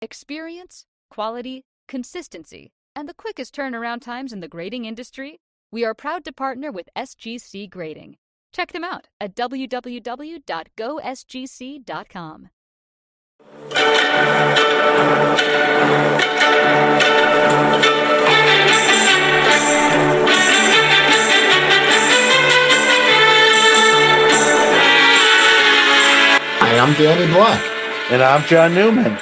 Experience, quality, consistency, and the quickest turnaround times in the grading industry? We are proud to partner with SGC Grading. Check them out at www.gosgc.com. Hi, I'm Danny Black. And I'm John Newman.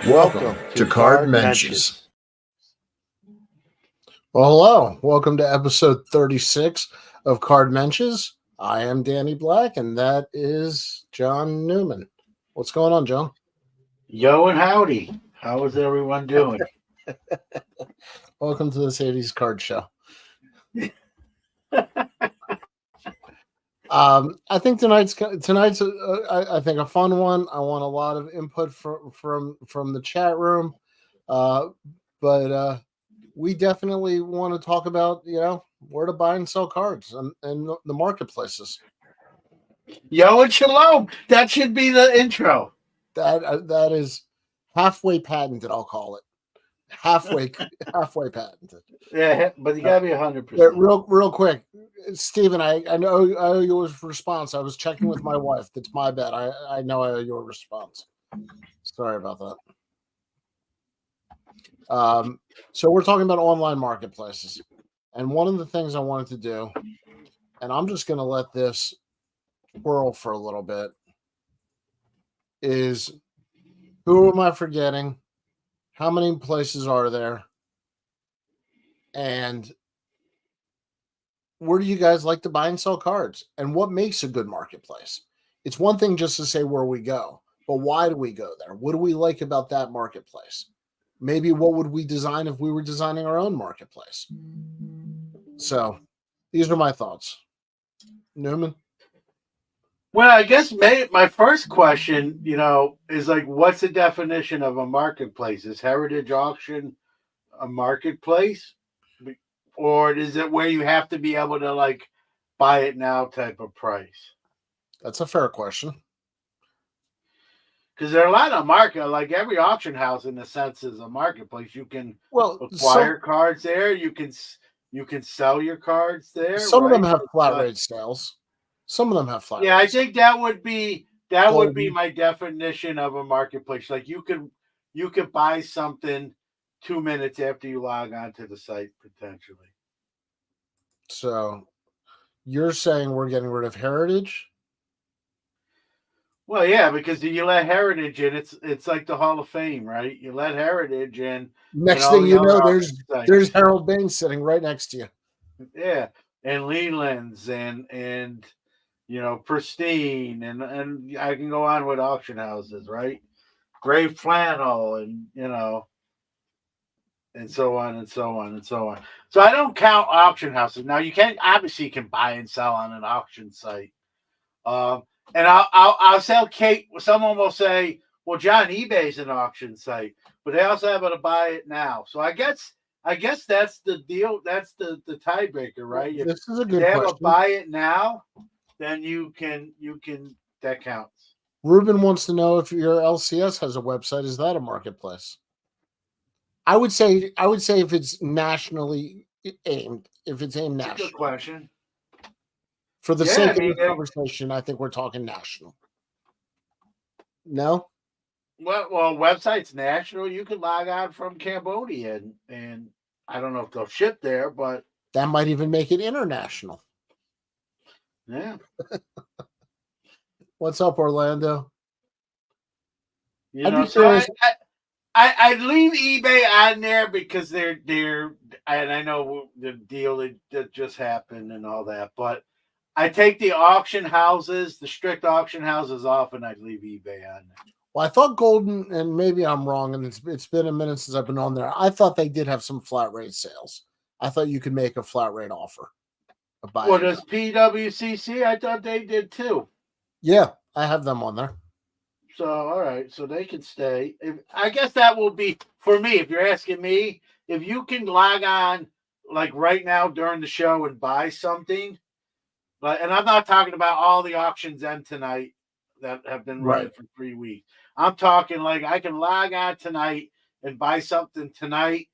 Welcome to Card Mensches. Well, hello. Welcome to episode 36 of Card Mensches. I am Danny Black, and that is John Newman. What's going on, John? Yo and howdy. How is everyone doing? Welcome to this 80s card show. I think tonight's I think a fun one. I want a lot of input from the chat room, but we definitely want to talk about where to buy and sell cards and the marketplaces. Yo and shalom. That should be the intro. That is halfway patented. I'll call it halfway patented. Yeah, but you gotta be 100%. Real quick, Stephen. I know I owe you a response. I was checking with my wife. That's my bad. I know I owe you a response. Sorry about that. So we're talking about online marketplaces, and one of the things I wanted to do, and I'm just going to let this whirl for a little bit, is who am I forgetting? How many places are there? And where do you guys like to buy and sell cards? And what makes a good marketplace? It's one thing just to say where we go, but why do we go there? What do we like about that marketplace? Maybe what would we design if we were designing our own marketplace? So these are my thoughts. Newman? Well, I guess my first question, is like, what's the definition of a marketplace? Is Heritage Auction a marketplace? Or is it where you have to be able to buy it now type of price? That's a fair question. Because there are a lot of market, like every auction house in a sense is a marketplace. You can acquire cards there. You can sell your cards there. Some of them have flat rate sales. Some of them have flat. Yeah, I think that would be my definition of a marketplace. Like you could buy something 2 minutes after you log on to the site potentially. So you're saying we're getting rid of Heritage? Well, yeah, because you let Heritage in, it's like the Hall of Fame, right? You let Heritage in. Next thing you know, there's Harold Baines sitting right next to you. Yeah, and Leland's and Pristine, and I can go on with auction houses, right? Gray Flannel, and and so on and so on and so on. So I don't count auction houses. Now you can buy and sell on an auction site. And I'll sell Kate. Someone will say, "Well, John, eBay's an auction site, but they also have to buy it now." So I guess that's the deal. That's the tiebreaker, right? This is a good question. If they have to buy it now, then you can that counts. Ruben wants to know if your LCS has a website. Is that a marketplace? I would say if it's nationally aimed, national. That's a good question. For the sake of the conversation, I think we're talking national. No? Well, website's national. You can log on from Cambodia, and I don't know if they'll ship there, but that might even make it international. Yeah. What's up, Orlando? I leave eBay on there because they're and I know the deal that just happened and all that, but I take the auction houses, the strict auction houses off, and I leave eBay on there. Well, I thought Golden, and maybe I'm wrong, and it's been a minute since I've been on there. I thought they did have some flat rate sales. I thought you could make a flat rate offer. What does PWCC? I thought they did too. Yeah, I have them on there. So, all right. So they can stay. I guess that will be, for me, if you're asking me, if you can log on like right now during the show and buy something, and I'm not talking about all the auctions end tonight that have been running for 3 weeks. I'm talking like I can log on tonight and buy something tonight,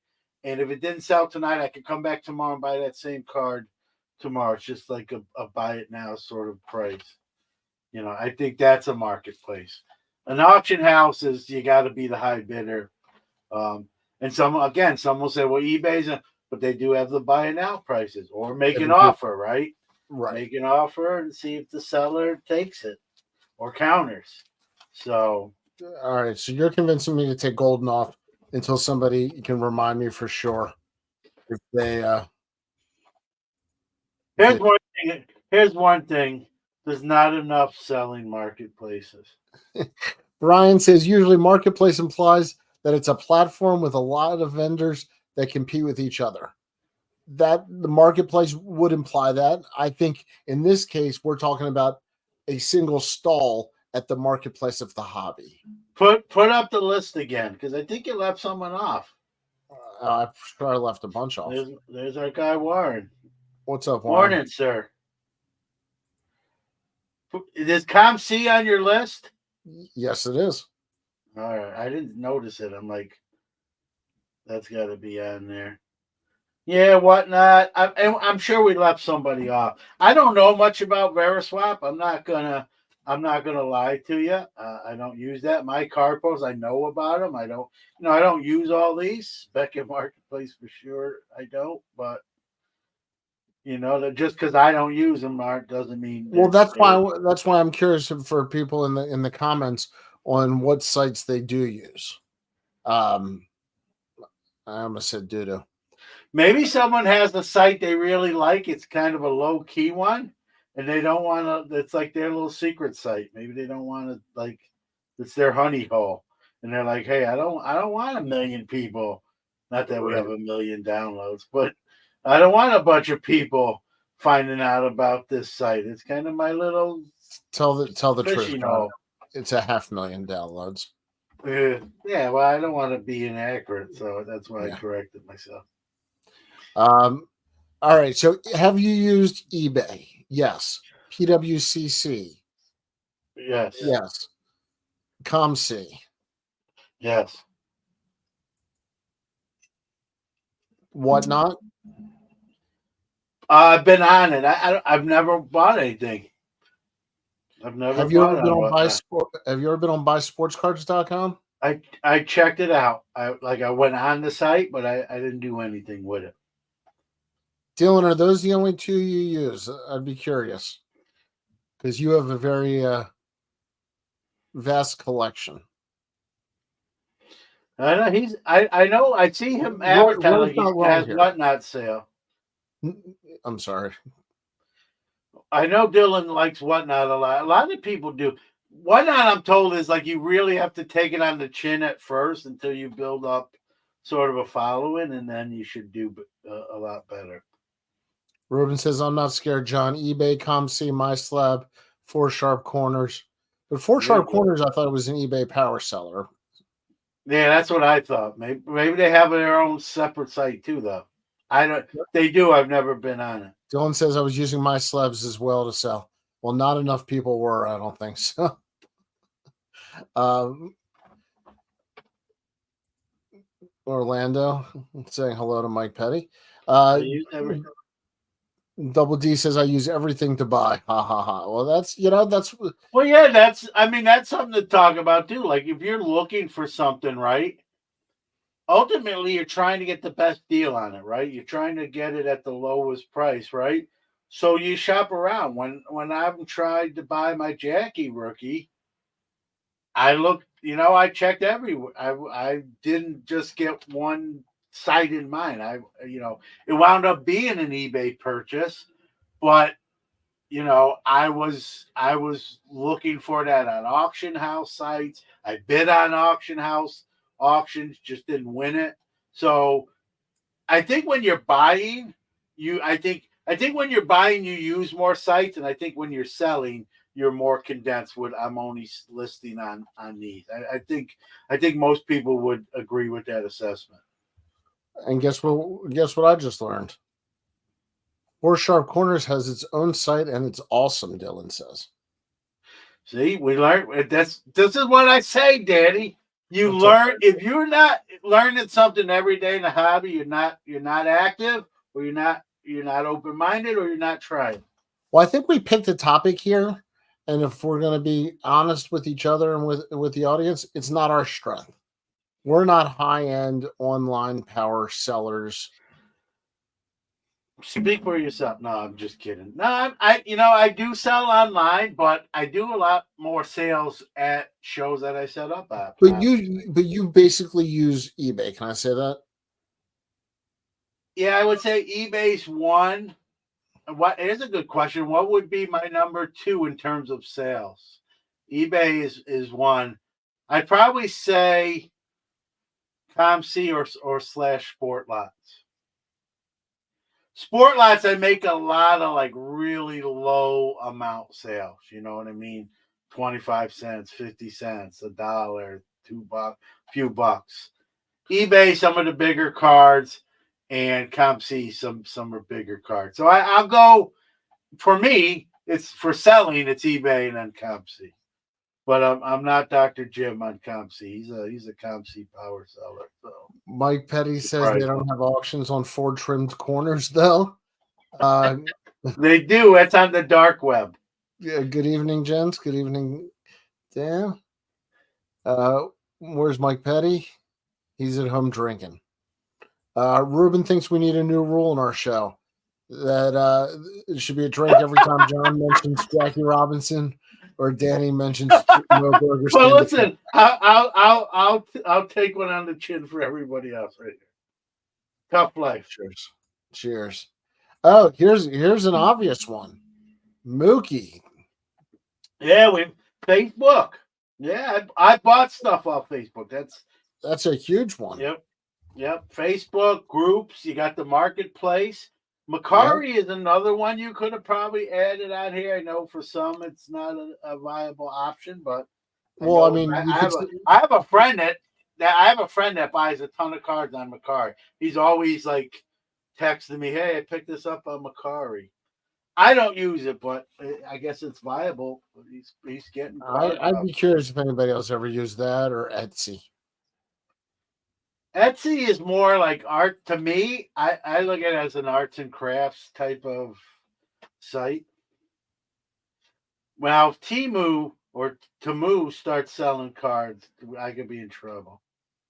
and if it didn't sell tonight, I could come back tomorrow and buy that same card tomorrow. It's just like a buy it now sort of price. I think that's a marketplace. An auction house is you got to be the high bidder. And some will say, well, but they do have the buy it now prices or make an offer, right? Right. Make an offer and see if the seller takes it or counters. So, all right. So you're convincing me to take Golden off until somebody can remind me for sure if they. Here's one thing. There's not enough selling marketplaces. Brian says usually marketplace implies that it's a platform with a lot of vendors that compete with each other. That the marketplace would imply that. I think in this case, we're talking about a single stall at the marketplace of the hobby. Put up the list again, because I think you left someone off. I'm sure I left a bunch off. There's our guy Warren. What's up, Warren? Morning, sir. Is ComC on your list? Yes, it is. All right, I didn't notice it. I'm like, that's got to be on there. Yeah, whatnot. I'm sure we left somebody off. I don't know much about Veriswap. I'm not gonna lie to you. I don't use that. My card posts, I know about them. I don't use all these. Beckett Marketplace for sure. I don't, but that just because I don't use them, doesn't mean. Well, that's why I'm curious for people in the comments on what sites they do use. I almost said doo-doo. Maybe someone has the site they really like. It's kind of a low key one, and they don't want to. It's like their little secret site. Maybe they don't want to it's their honey hole, and they're like, "Hey, I don't want 1 million people. Not that we have 1 million downloads, but I don't want a bunch of people finding out about this site. It's kind of my little tell the truth. Hole. It's 500,000 downloads. Yeah, well, I don't want to be inaccurate, so that's why I corrected myself. All right. So have you used eBay? Yes. PWCC? Yes. Yes. ComC? Yes. Whatnot? I've been on it. I've never bought anything. I've never. Have you ever been on buysportscards.com? I checked it out. I went on the site, but I didn't do anything with it. Dylan, are those the only two you use? I'd be curious because you have a very vast collection. I know I know. I see him advertising. He has Whatnot sale. I'm sorry. I know Dylan likes Whatnot a lot. A lot of people do. Whatnot, I'm told, is like you really have to take it on the chin at first until you build up sort of a following, and then you should do a lot better. Ruben says, I'm not scared, John. eBay, ComC, MySlab, 4 Sharp Corners. But 4 Sharp Corners, I thought it was an eBay power seller. Yeah, that's what I thought. Maybe they have their own separate site too, though. I don't. They do. I've never been on it. Dylan says I was using MySlabs as well to sell. Well, not enough people were. I don't think so. Orlando saying hello to Mike Petty. Double D says I use everything to buy. Ha ha ha. Well, that's well, yeah, that's something to talk about too. Like if you're looking for something, right? Ultimately, you're trying to get the best deal on it, right? You're trying to get it at the lowest price, right? So you shop around. When I've tried to buy my Jackie rookie, I looked, I checked everywhere. I didn't just get one site in mind. It wound up being an eBay purchase, but I was looking for that on auction house sites. I bid on auction house auctions, just didn't win it. So I think when you're buying, I think when you're buying, you use more sites, and I think when you're selling, you're more condensed with I'm only listing on these. I think most people would agree with that assessment. And guess what I just learned? 4 Sharp Corners has its own site and it's awesome, Dylan says. See, we learned. This is what I say, Daddy. You That's learn okay. if you're not learning something every day in a hobby. You're not active, or you're not open minded, or you're not trying. Well, I think we picked a topic here, and if we're going to be honest with each other and with the audience, it's not our strength. We're not high end online power sellers. Speak for yourself. No, I'm just kidding. No, I do sell online, but I do a lot more sales at shows that I set up at. But you basically use eBay. Can I say that? Yeah, I would say eBay's one. What is a good question? What would be my number two in terms of sales? eBay is one. I'd probably say ComC or slash Sport Lots. Sport Lots, I make a lot of like really low amount sales. You know what I mean? 25 cents, 50 cents, $1, $2, few bucks. eBay, some of the bigger cards, and ComC, some are bigger cards. So I'll go. For me, it's for selling. It's eBay and then ComC. But I'm not Dr. Jim on ComC. He's a ComC power seller. So Mike Petty says they right. don't have auctions on Ford trimmed corners, though. They do. That's on the dark web. Yeah. Good evening, gents. Good evening, Dan. Where's Mike Petty? He's at home drinking. Ruben thinks we need a new rule in our show that it should be a drink every time John mentions Jackie Robinson or Danny mentions no burger. Well, listen, I'll take one on the chin for everybody else right here. Tough life. Cheers. Cheers. Oh, here's an obvious one. Mookie. Yeah, Facebook. Yeah, I bought stuff off Facebook. That's a huge one. Yep. Facebook groups. You got the marketplace. Macari is another one you could have probably added on here. I know for some it's not a viable option, but I mean, I have a friend that buys a ton of cards on Macari. He's always like texting me, "Hey, I picked this up on Macari." I don't use it, but I guess it's viable. He's getting. I'd be curious if anybody else ever used that or Etsy. Etsy is more like art to me. I look at it as an arts and crafts type of site. Well, if Temu or Temu starts selling cards, I could be in trouble.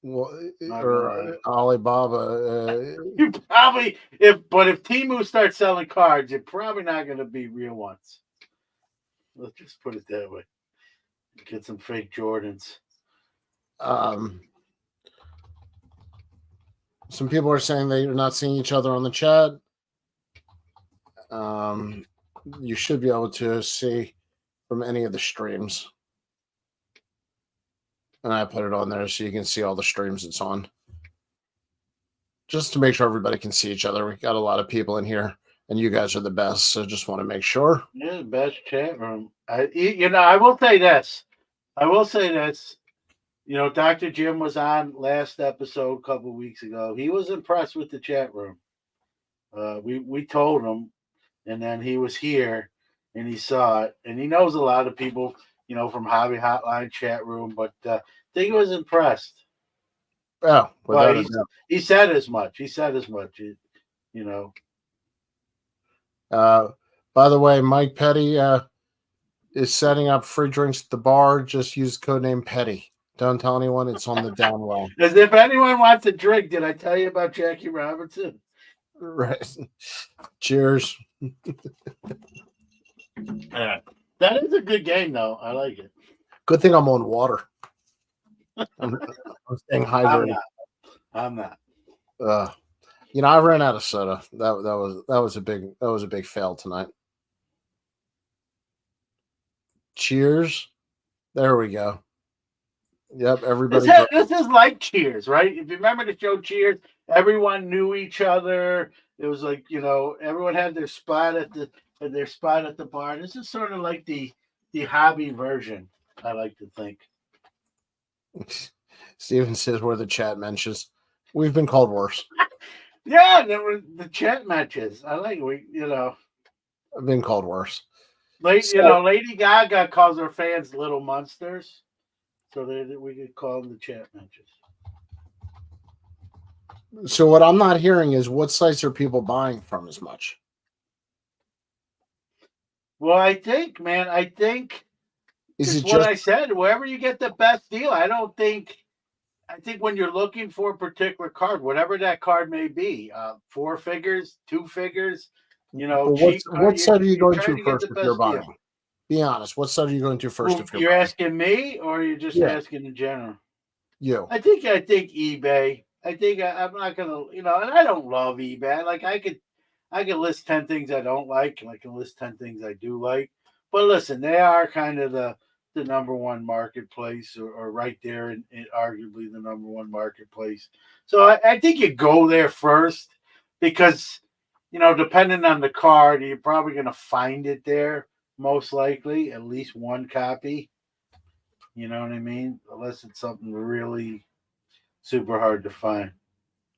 Well, or Alibaba. You probably if Temu starts selling cards, you're probably not going to be real ones. Let's just put it that way. Get some fake Jordans. Some people are saying they're not seeing each other on the chat. You should be able to see from any of the streams. And I put it on there so you can see all the streams it's on. Just to make sure everybody can see each other. We got a lot of people in here, and you guys are the best, so just want to make sure. Yeah, the best chat room. I will say this. Dr. Jim was on last episode a couple of weeks ago. He was impressed with the chat room. We told him, and then he was here and he saw it, and he knows a lot of people, from Hobby Hotline chat room, but I think he was impressed. Oh, well, he said as much. By the way, Mike Petty is setting up free drinks at the bar. Just use codename Petty. Don't tell anyone. It's on the down low. As if anyone wants a drink. Did I tell you about Jackie Robinson? Right. Cheers. Yeah. That is a good game, though. I like it. Good thing I'm on water. I'm staying hydrated. I'm not. I ran out of soda. That was a big fail tonight. Cheers. There we go. Yep, everybody. This is like Cheers, right? If you remember the show Cheers, everyone knew each other. It was like, everyone had their spot at the bar. This is sort of like the hobby version, I like to think. Steven says we're the chat Mensches. We've been called worse. Yeah, there were the chat matches. I like I've been called worse. Lady Gaga calls her fans little monsters, so we could call them the chat Mensches. So what I'm not hearing is what sites are people buying from as much? Well, I think Is it's it what just I said. Wherever you get the best deal, I think when you're looking for a particular card, whatever that card may be, 4 figures, 2 figures, but cheap what card, site are you you're going trying to to get first the if you're best deal. buying? Be honest. What site are you going to first if you're You're buying? asking me, or you're just Yeah. asking in general? You. I think eBay. I'm not gonna, and I don't love eBay. Like I could list 10 things I don't like, and I can list 10 things I do like. But listen, they are kind of the number one marketplace, or right there, in arguably the number one marketplace. So I think you go there first because, depending on the card, you're probably gonna find it there most likely, at least one copy. You know what I mean? Unless it's something really super hard to find.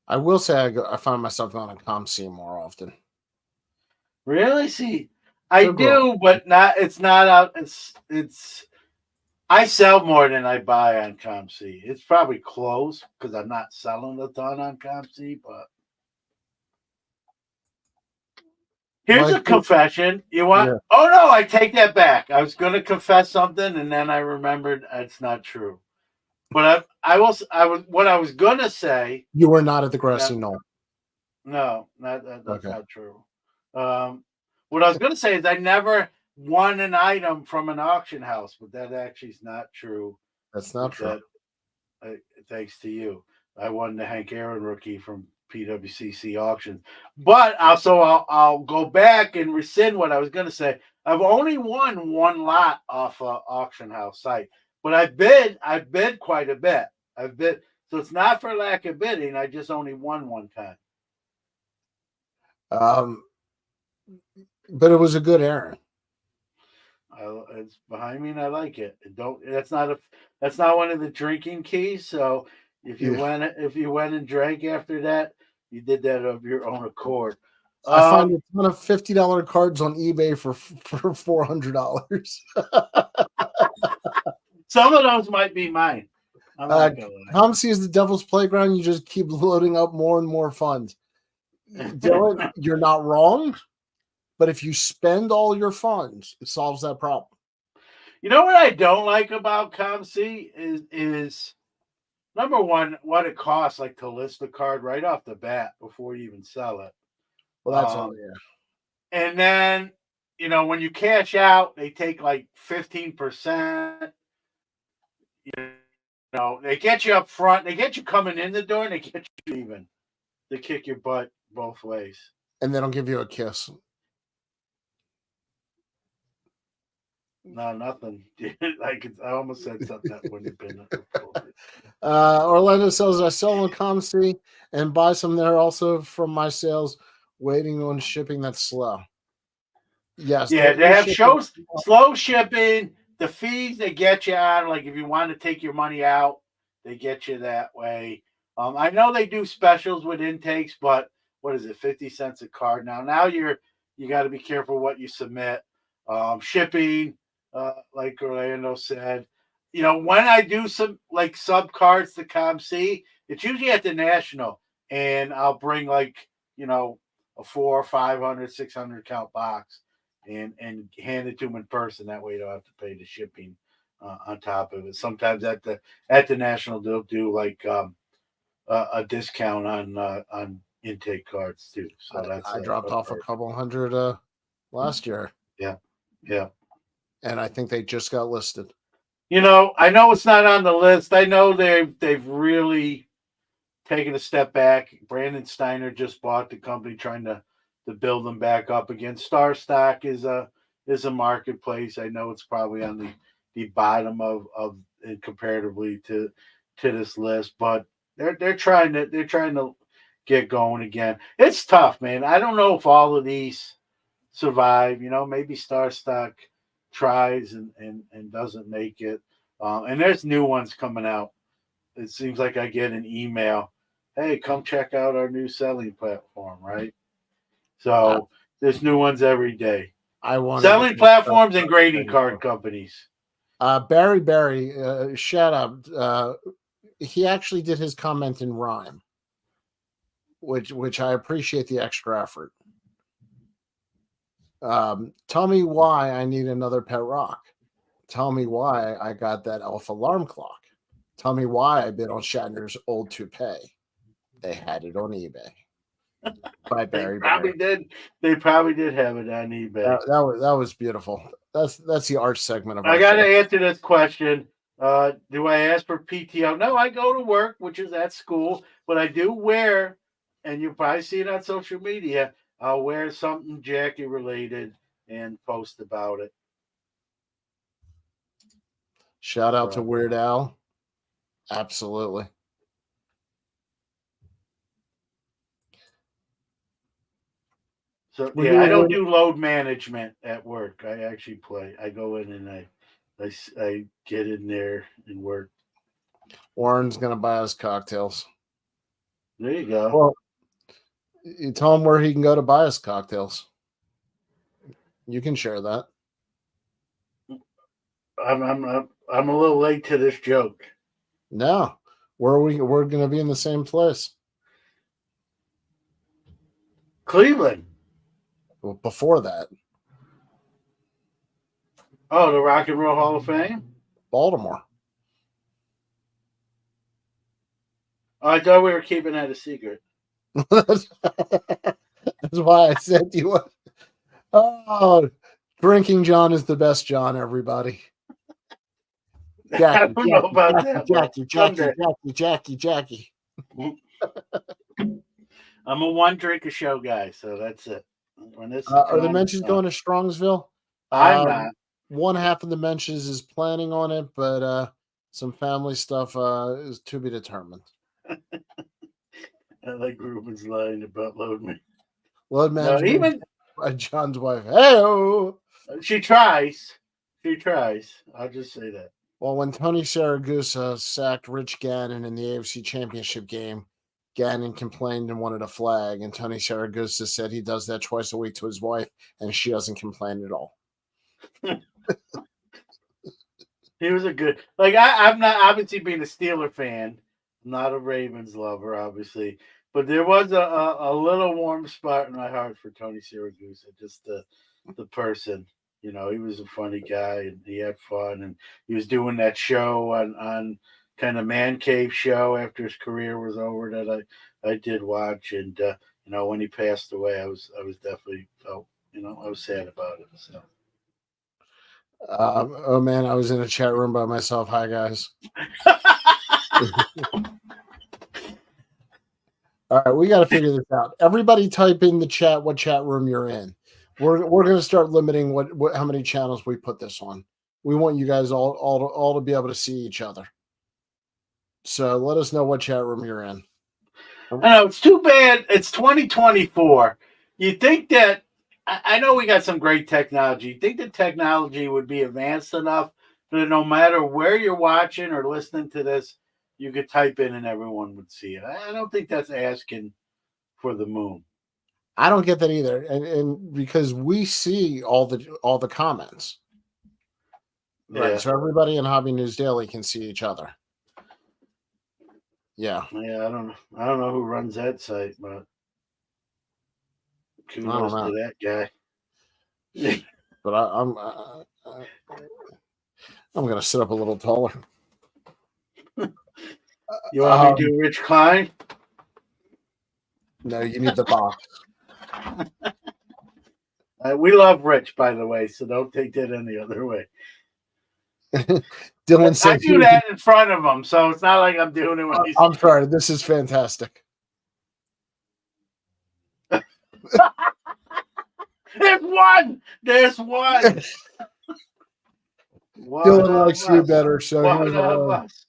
I will say I find myself going to ComC more often. Really? See, I They're growing. do, but not. It's not out. It's. I sell more than I buy on ComC. It's probably close because I'm not selling a ton on ComC. But here's a confession. You want? Yeah. Oh no, I take that back. I was going to confess something, and then I remembered it's not true. But I was what I was going to say. You were not at the grassy knoll. No, that's Okay. not true. What I was going to say is I never won an item from an auction house, but that actually is not true. That's not true. Thanks to you, I won the Hank Aaron rookie from PWCC auction. But I'll go back and rescind what I was going to say. I've only won one lot off a auction house site, but I've bid quite a bit. I've bid, so it's not for lack of bidding. I just only won one time. But it was a good errand. It's behind me, and I like it. That's not one of the drinking keys. So if you went and drank after that, you did that of your own accord. I find a ton of $50 cards on eBay for $400. Some of those might be mine. ComC is the devil's playground. You just keep loading up more and more funds. Dylan, you're not wrong, but if you spend all your funds, it solves that problem. You know what I don't like about ComC is number one, what it costs, like to list the card right off the bat before you even sell it. Well, that's all. Yeah. And then, when you cash out, they take like 15%. They get you up front, they get you coming in the door, and they get you even. They kick your butt both ways. And they don't give you a kiss. No, nothing. I almost said something that wouldn't have been appropriate. Orlando says I sell on ComC and buy some there also from my sales, waiting on shipping that's slow. Yes. Yeah, they have slow shipping. The fees they get you on, like if you want to take your money out, they get you that way. I know they do specials with intakes, but what is it, 50 cents a card? Now you got to be careful what you submit. Shipping, like Orlando said, when I do some like sub cards to ComC, it's usually at the National, and I'll bring like a 400, 500, 600 count box and hand it to them in person. That way you don't have to pay the shipping on top of it. Sometimes at the National they'll do like a discount on intake cards too. So I dropped off a couple hundred last year. Yeah. And I think they just got listed. I know it's not on the list. I know they've really taken a step back. Brandon Steiner just bought the company, trying to build them back up again. Star Stock is a marketplace. I know it's probably on the bottom of comparatively to this list, but they're trying to get going again. It's tough, man. I don't know if all of these survive. Maybe Star Stock tries and doesn't make it. And there's new ones coming out. It seems like I get an email, hey, come check out our new selling platform, right? So there's new ones every day. I wanted to Selling take platforms and that grading thing. card companies. Barry, shout out. He actually did his comment in rhyme, which I appreciate the extra effort. Tell me why I need another pet rock. Tell me why I got that elf alarm clock. Tell me why I bid on Shatner's old toupee. They had it on eBay. By They Barry probably Barry. did. They probably did have it on eBay. That was beautiful. That's the art segment of I our got to show. answer this question. Do I ask for PTO? No, I go to work, which is at school, but I do wear, and you'll probably see it on social media. I'll wear something Jackie related and post about it. Shout out to Weird Al. Absolutely. So yeah, I don't do load management at work. I actually play. I go in and I get in there and work. Warren's gonna buy us cocktails. There you go. Well, you tell him where he can go to buy us cocktails. You can share that. I'm a little late to this joke. No, we're gonna be in the same place. Cleveland. Well, before that, Oh, the Rock and Roll Hall of Fame? Baltimore. Oh, I thought we were keeping that a secret. That's why I said you. Oh, drinking John is the best John. Everybody. Jackie, I don't know about Jackie. I'm a one drink a show guy, so that's it. Are the Mensches going to Strongsville? I'm not. One half of the Mensches is planning on it, but some family stuff is to be determined. I like Ruben's line about load management. Load management by John's wife. Hey, she tries. She tries. I'll just say that. Well, when Tony Saragusa sacked Rich Gannon in the AFC Championship game, Gannon complained and wanted a flag, and Tony Saragusa said he does that twice a week to his wife, and she doesn't complain at all. He was a good, I'm not obviously being a Steeler fan, I'm not a Ravens lover, obviously, but there was a little warm spot in my heart for Tony Siragusa, just the person. You know, he was a funny guy and he had fun, and he was doing that show on kind of man cave show after his career was over that I did watch, and you know, when he passed away, I was definitely felt, you know, I was sad about it. So. Oh man, I was in a chat room by myself. Hi guys. All right, we got to figure this out. Everybody, type in the chat what chat room you're in. We're going to start limiting what how many channels we put this on. We want you guys all to be able to see each other. So let us know what chat room you're in. I know it's too bad. It's 2024. You think that I know we got some great technology. You think the technology would be advanced enough that no matter where you're watching or listening to this, you could type in and everyone would see it. I don't think that's asking for the moon. I don't get that either, and because we see all the comments, right? Yeah. So everybody in Hobby News Daily can see each other. Yeah. Yeah, I don't know who runs that site, but kudos to that guy. But I'm gonna sit up a little taller. You want me to do Rich Klein? No, you need the box. We love Rich, by the way, so don't take that any other way. Dylan said I do that in front of him, so it's not like I'm doing it when he's. I'm sorry. This is fantastic. There's one. Dylan likes you better, so one of us.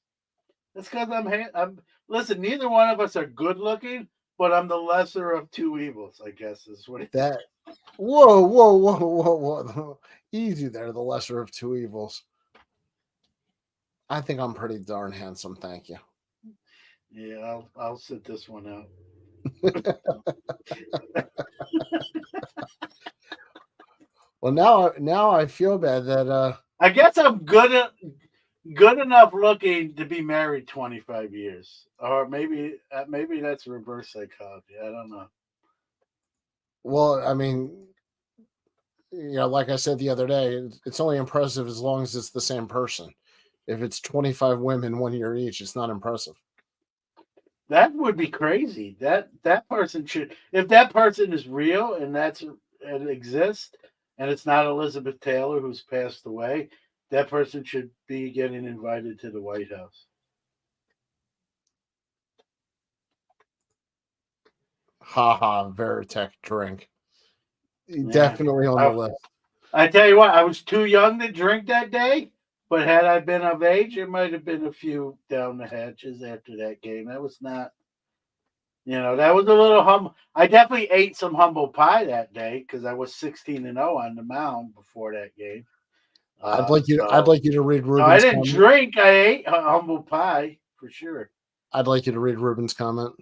That's because I'm. Listen, neither one of us are good looking, but I'm the lesser of two evils, I guess is what it that. Whoa! Easy there. The lesser of two evils. I think I'm pretty darn handsome. Thank you. Yeah, I'll sit this one out. Well, now I feel bad that I guess I'm good enough looking to be married 25 years, or maybe that's reverse psychology. I don't know. well, I mean, like I said the other day, it's only impressive as long as it's the same person. If it's 25 women 1 year each, it's not impressive. That would be crazy. That person should, if that person is real and it exists, and it's not Elizabeth Taylor who's passed away, that person should be getting invited to the White House. Ha ha, Veritech drink. Yeah. Definitely on the list. I tell you what, I was too young to drink that day, but had I been of age, it might have been a few down the hatches after that game. That was not, that was a little humble. I definitely ate some humble pie that day because I was 16-0 on the mound before that game. I'd like you to read Ruben's I didn't comment. drink. I ate humble pie for sure. I'd like you to read Ruben's comment.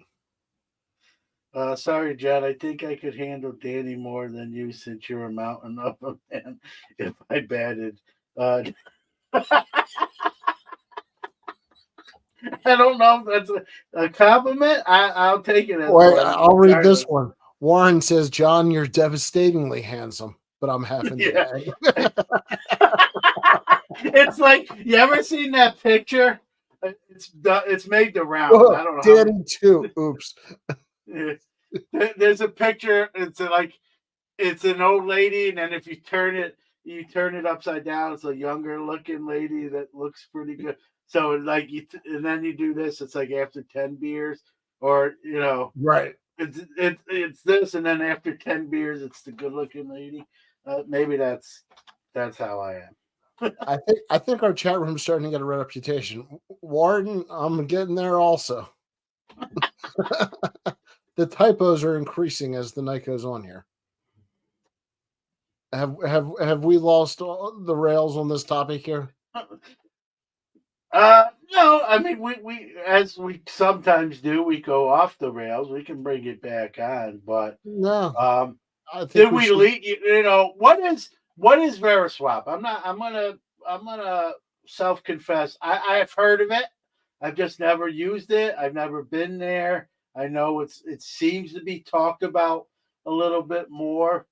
Sorry, John. I think I could handle Danny more than you since you're a mountain of a man. If I batted, I don't know if that's a compliment. I'll take it as Wait, I'll read this regardless. one. Warren says, "John, you're devastatingly handsome, but I'm half in the bag." It's like, you ever seen that picture? It's made the rounds. I don't know. Danny too. Oops. There's a picture. It's an old lady, and then if you turn it upside down. It's a younger looking lady that looks pretty good. So like and then you do this. It's like after 10 beers, or right. It's this, and then after 10 beers, it's the good looking lady. Maybe that's how I am. I think our chat room's starting to get a reputation. Warden, I'm getting there also. The typos are increasing as the night goes on here. Have we lost the rails on this topic here? No. I mean, we as we sometimes do, we go off the rails. We can bring it back on, but no. I think we lead? What is Veriswap? I'm gonna self confess. I've heard of it. I've just never used it. I've never been there. I know it seems to be talked about a little bit more.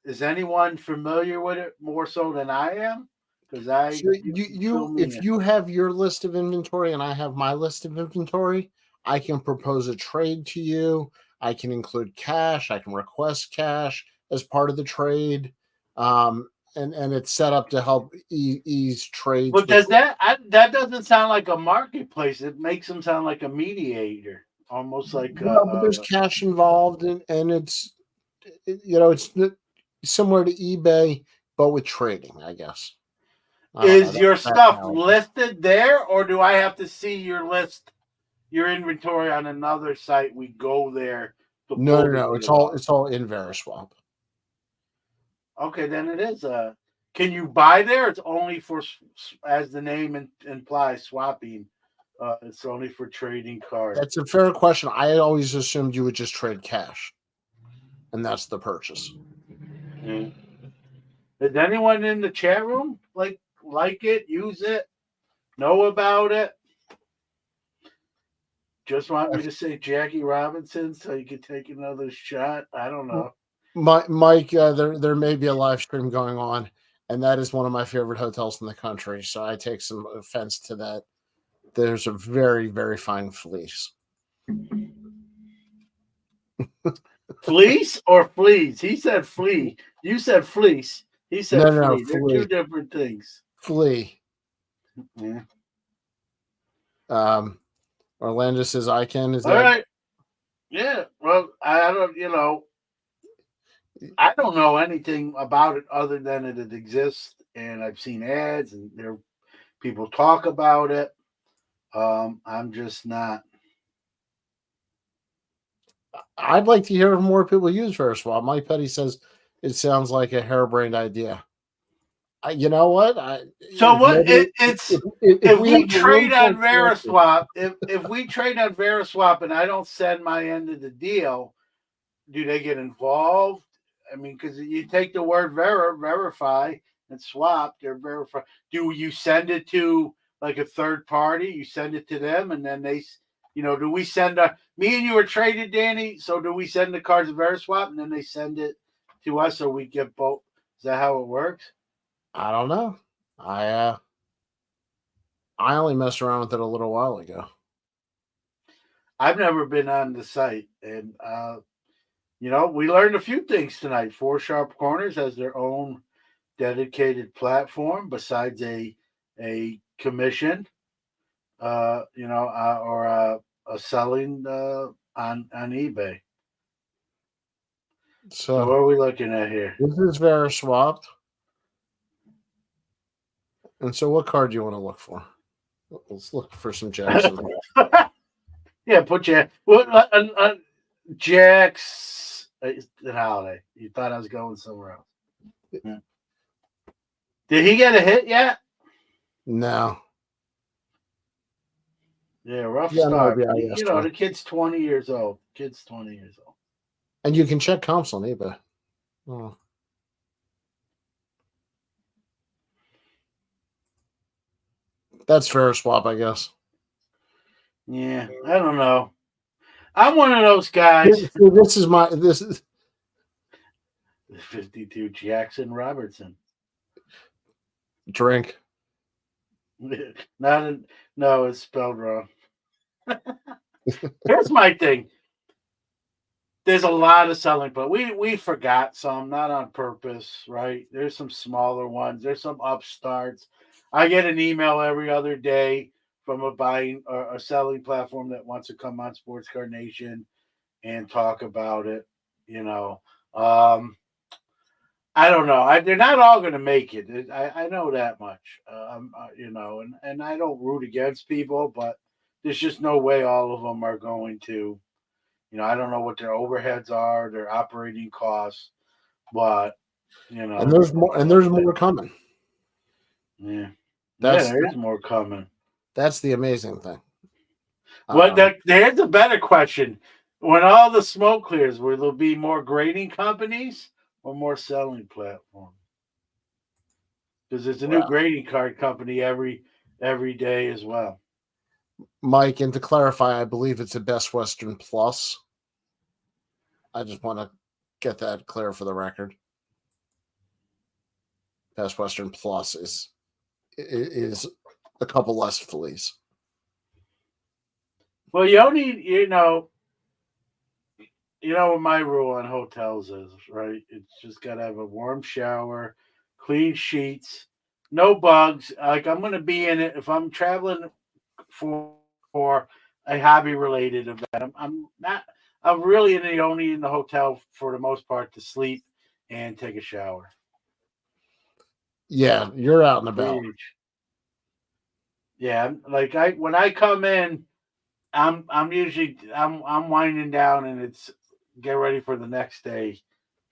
Is anyone familiar with it more so than I am? Because if you have your list of inventory and I have my list of inventory, I can propose a trade to you. I can include cash. I can request cash as part of the trade. And it's set up to help ease trades. But does that doesn't sound like a marketplace? It makes them sound like a mediator, almost like. But there's cash involved, and it's similar to eBay, but with trading, I guess. Is your stuff listed there, or do I have to see your inventory on another site? We go there. No. It's all in Veriswap. Okay, then it is. Can you buy there? It's only for, as the name implies, swapping. It's only for trading cards. That's a fair question. I always assumed you would just trade cash, and that's the purchase. Yeah. Is anyone in the chat room like it, use it, know about it? Just want me to say Jackie Robinson so you can take another shot? I don't know. Mike, there may be a live stream going on, and that is one of my favorite hotels in the country. So I take some offense to that. There's a very, very fine fleece. Fleece or fleas? He said flea. You said fleece. He said flea. They're two different things. Flea. Yeah. Orlando says I can. Is all that right? Yeah. Well, I don't know anything about it other than it exists, and I've seen ads, and people talk about it. I'm just not. I'd like to hear more people use Veriswap. Mike Petty says it sounds like a harebrained idea. You know what? If we trade on Veriswap, if we trade on Veriswap and I don't send my end of the deal, do they get involved? I mean, because you take the word verify and swap, they're verified. Do you send it to like a third party? You send it to them, and then do we send me and you are traded, Danny? So do we send the cards to Veriswap, and then they send it to us, so we get both? Is that how it works? I don't know. I only messed around with it a little while ago. I've never been on the site, and we learned a few things tonight. Four Sharp Corners has their own dedicated platform besides a commission, or a selling on eBay. So what are we looking at here? This is Veriswap. And so what card do you want to look for? Let's look for some Jackson. Yeah, put Jack's the holiday. You thought I was going somewhere else. Yeah. Did he get a hit yet? No. Yeah, rough start. No, the kid's 20 years old. And you can check comps on eBay. Oh. That's Veriswap, I guess. Yeah, I don't know. I'm one of those guys. This is 52 Jackson Robertson. Drink. No, it's spelled wrong. Here's my thing. There's a lot of selling, but we forgot some, not on purpose, right? There's some smaller ones. There's some upstarts. I get an email every other day from a buying or a selling platform that wants to come on Sports Card Nation and talk about it. I don't know. They're not all going to make it. I know that much. And I don't root against people, but there's just no way all of them are going to. I don't know what their overheads are, their operating costs, but And there's more coming. Yeah, there is more coming. That's the amazing thing. There's a better question. When all the smoke clears, will there be more grading companies or more selling platforms? Because there's a new grading card company every day as well. Mike, and to clarify, I believe it's a Best Western Plus. I just want to get that clear for the record. Best Western Plus is a couple less fleas. Well, you only, what my rule on hotels is, right? It's just got to have a warm shower, clean sheets, no bugs. Like, I'm going to be in it if I'm traveling for a hobby-related event. I'm really only in the hotel for the most part to sleep and take a shower. Yeah, you're out and about. Yeah, like when I come in, I'm usually winding down, and it's get ready for the next day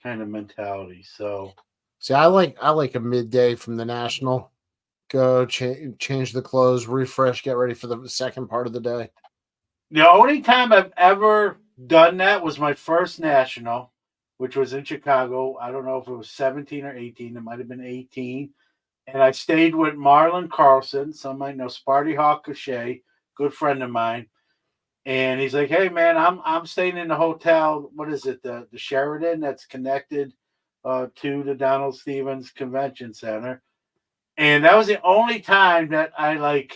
kind of mentality. So, see, I like a midday from the National. Go change the clothes, refresh, get ready for the second part of the day. The only time I've ever done that was my first National, which was in Chicago. I don't know if it was 17 or 18. It might have been 18. And I stayed with Marlon Carlson. Some might know Sparty Hawk Cachet, good friend of mine. And he's like, "Hey man, I'm staying in the hotel. What is it? The Sheraton that's connected to the Donald Stevens Convention Center." And that was the only time that I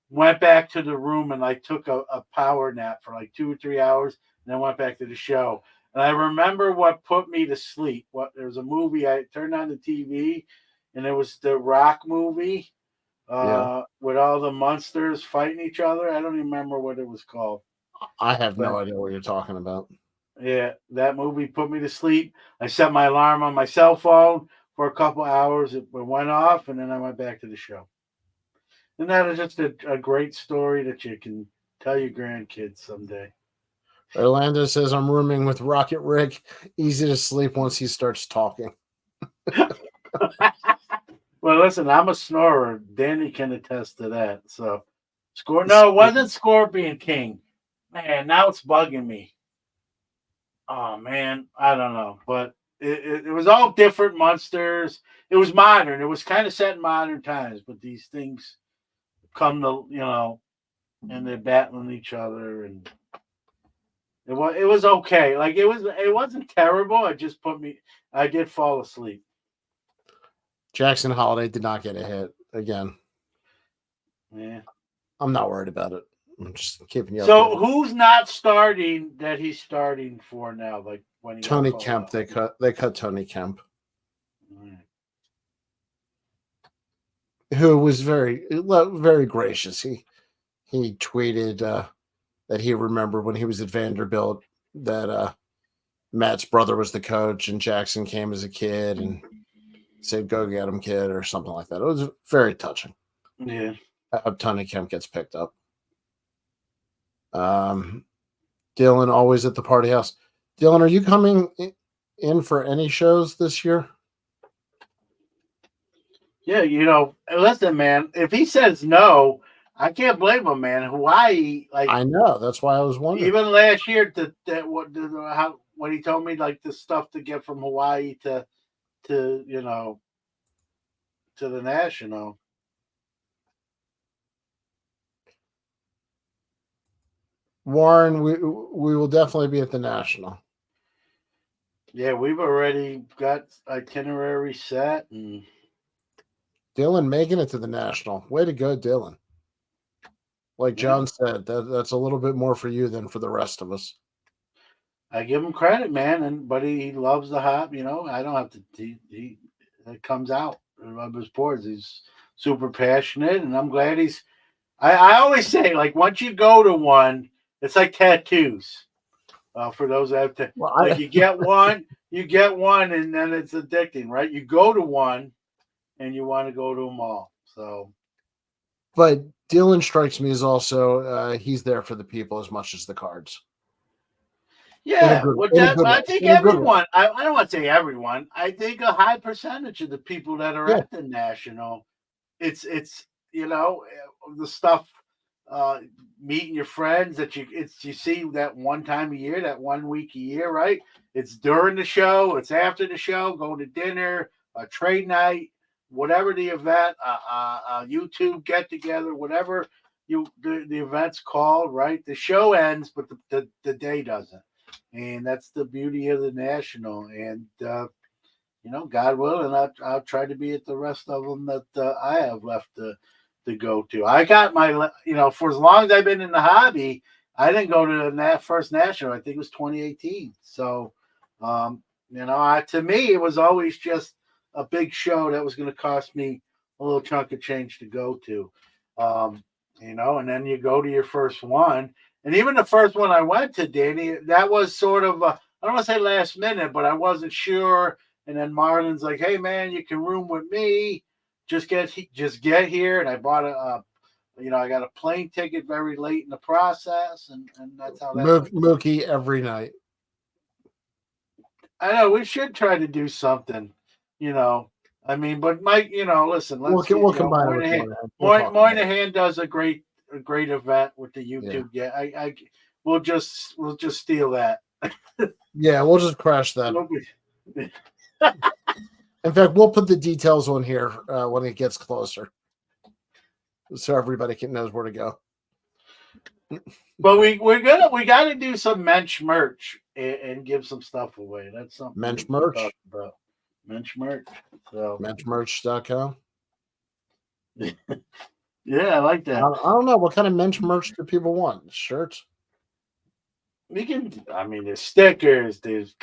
went back to the room and took a power nap for 2 or 3 hours, and then went back to the show. And I remember what put me to sleep. There was a movie, I turned on the TV, and it was the Rock movie with all the monsters fighting each other. I don't even remember what it was called. I have no idea what you're talking about. Yeah, that movie put me to sleep. I set my alarm on my cell phone for a couple hours. It went off, and then I went back to the show. And that is just a great story that you can tell your grandkids someday. Orlando says, "I'm rooming with Rocket Rick. Easy to sleep once he starts talking." Well, listen, I'm a snorer. Danny can attest to that. So, no, it wasn't Scorpion King. Man, now it's bugging me. Oh, man, I don't know. But it was all different monsters. It was modern. It was kind of set in modern times, but these things come to and they're battling each other, and it was okay. Like it wasn't terrible. I did fall asleep. Jackson Holiday did not get a hit again. Yeah. I'm not worried about it. I'm just keeping you So updated. who's not starting that he's starting for now? Like when he Tony got Kemp. called They cut Tony Kemp, up? who was very gracious. He tweeted that he remembered when he was at Vanderbilt that Matt's brother was the coach and Jackson came as a kid and said, "Go get him, kid," or something like that. It was very touching. Yeah. Tony Kemp gets picked up. Dylan always at the party house. Dylan, are you coming in for any shows this year? Yeah, listen, man. If he says no, I can't blame him, man. Hawaii, like I know. That's why I was wondering. even last year, when he told me like the stuff to get from Hawaii to to the national. Warren, we will definitely be at the national. Yeah, we've already got itinerary set, and Dylan making it to the national. Way to go, Dylan. Like John said, that's a little bit more for you than for the rest of us. I give him credit, man, but he loves the hop. I don't have to. It comes out of his pores. He's super passionate, and I'm glad he's. I always say, like, once you go to one, it's like tattoos. For those that you get one, and then it's addicting, right? You go to one, and you want to go to them all. So, but Dylan strikes me as also he's there for the people as much as the cards. Yeah, I think everyone. I don't want to say everyone. I think a high percentage of the people that are at the national, it's the stuff. Meeting your friends that you see that one time a year, that 1 week a year, right? It's during the show, it's after the show, going to dinner, a trade night, whatever the event, YouTube get together, whatever the event's called, right? The show ends, but the day doesn't, and that's the beauty of the national. And God willing, I'll try to be at the rest of them that I have left to go to. I got my, for as long as I've been in the hobby, I didn't go to the first national. I think it was 2018. So, to me, it was always just a big show that was going to cost me a little chunk of change to go to, and then you go to your first one. And even the first one I went to, Danny, that was sort of, I don't want to say last minute, but I wasn't sure. And then Marlon's like, "Hey, man, you can room with me. Just get here." And I bought I got a plane ticket very late in the process, and that's how that went. Mookie every night. I know we should try to do something, but Mike, listen, let's we'll combine it. Moynihan does a great event with the YouTube. Yeah, we'll just steal that. Yeah, we'll just crash that. In fact, we'll put the details on here when it gets closer, so everybody knows where to go. But we got to do some Mensch merch and give some stuff away. That's something. Mensch merch. Mensch merch. So Menschmerch.com. Yeah, I like that. I don't know what kind of Mensch merch do people want. Shirts. We can. I mean, there's stickers. There's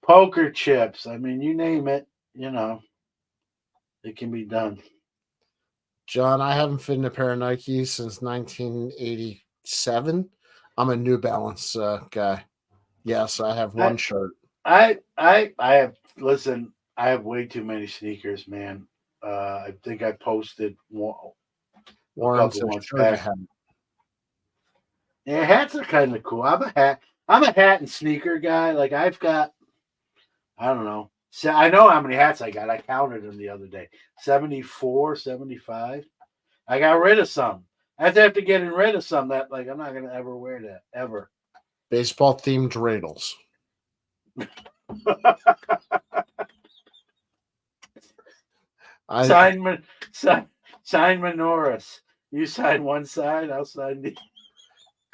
poker chips. I mean, you name it. It can be done. John, I haven't fit in a pair of Nikes since 1987. I'm a New Balance guy. Yes, I have one shirt. I have. Listen, I have way too many sneakers, man. I think I posted one. Warren says hat. Yeah, hats are kind of cool. I'm a hat and sneaker guy. Like I've got, I don't know. So I know how many hats I got. I counted them the other day. 74, 75. I got rid of some. After getting rid of some that I'm not gonna ever wear that ever. Baseball themed dreidels. Sign Norris. You sign one side, I'll sign the.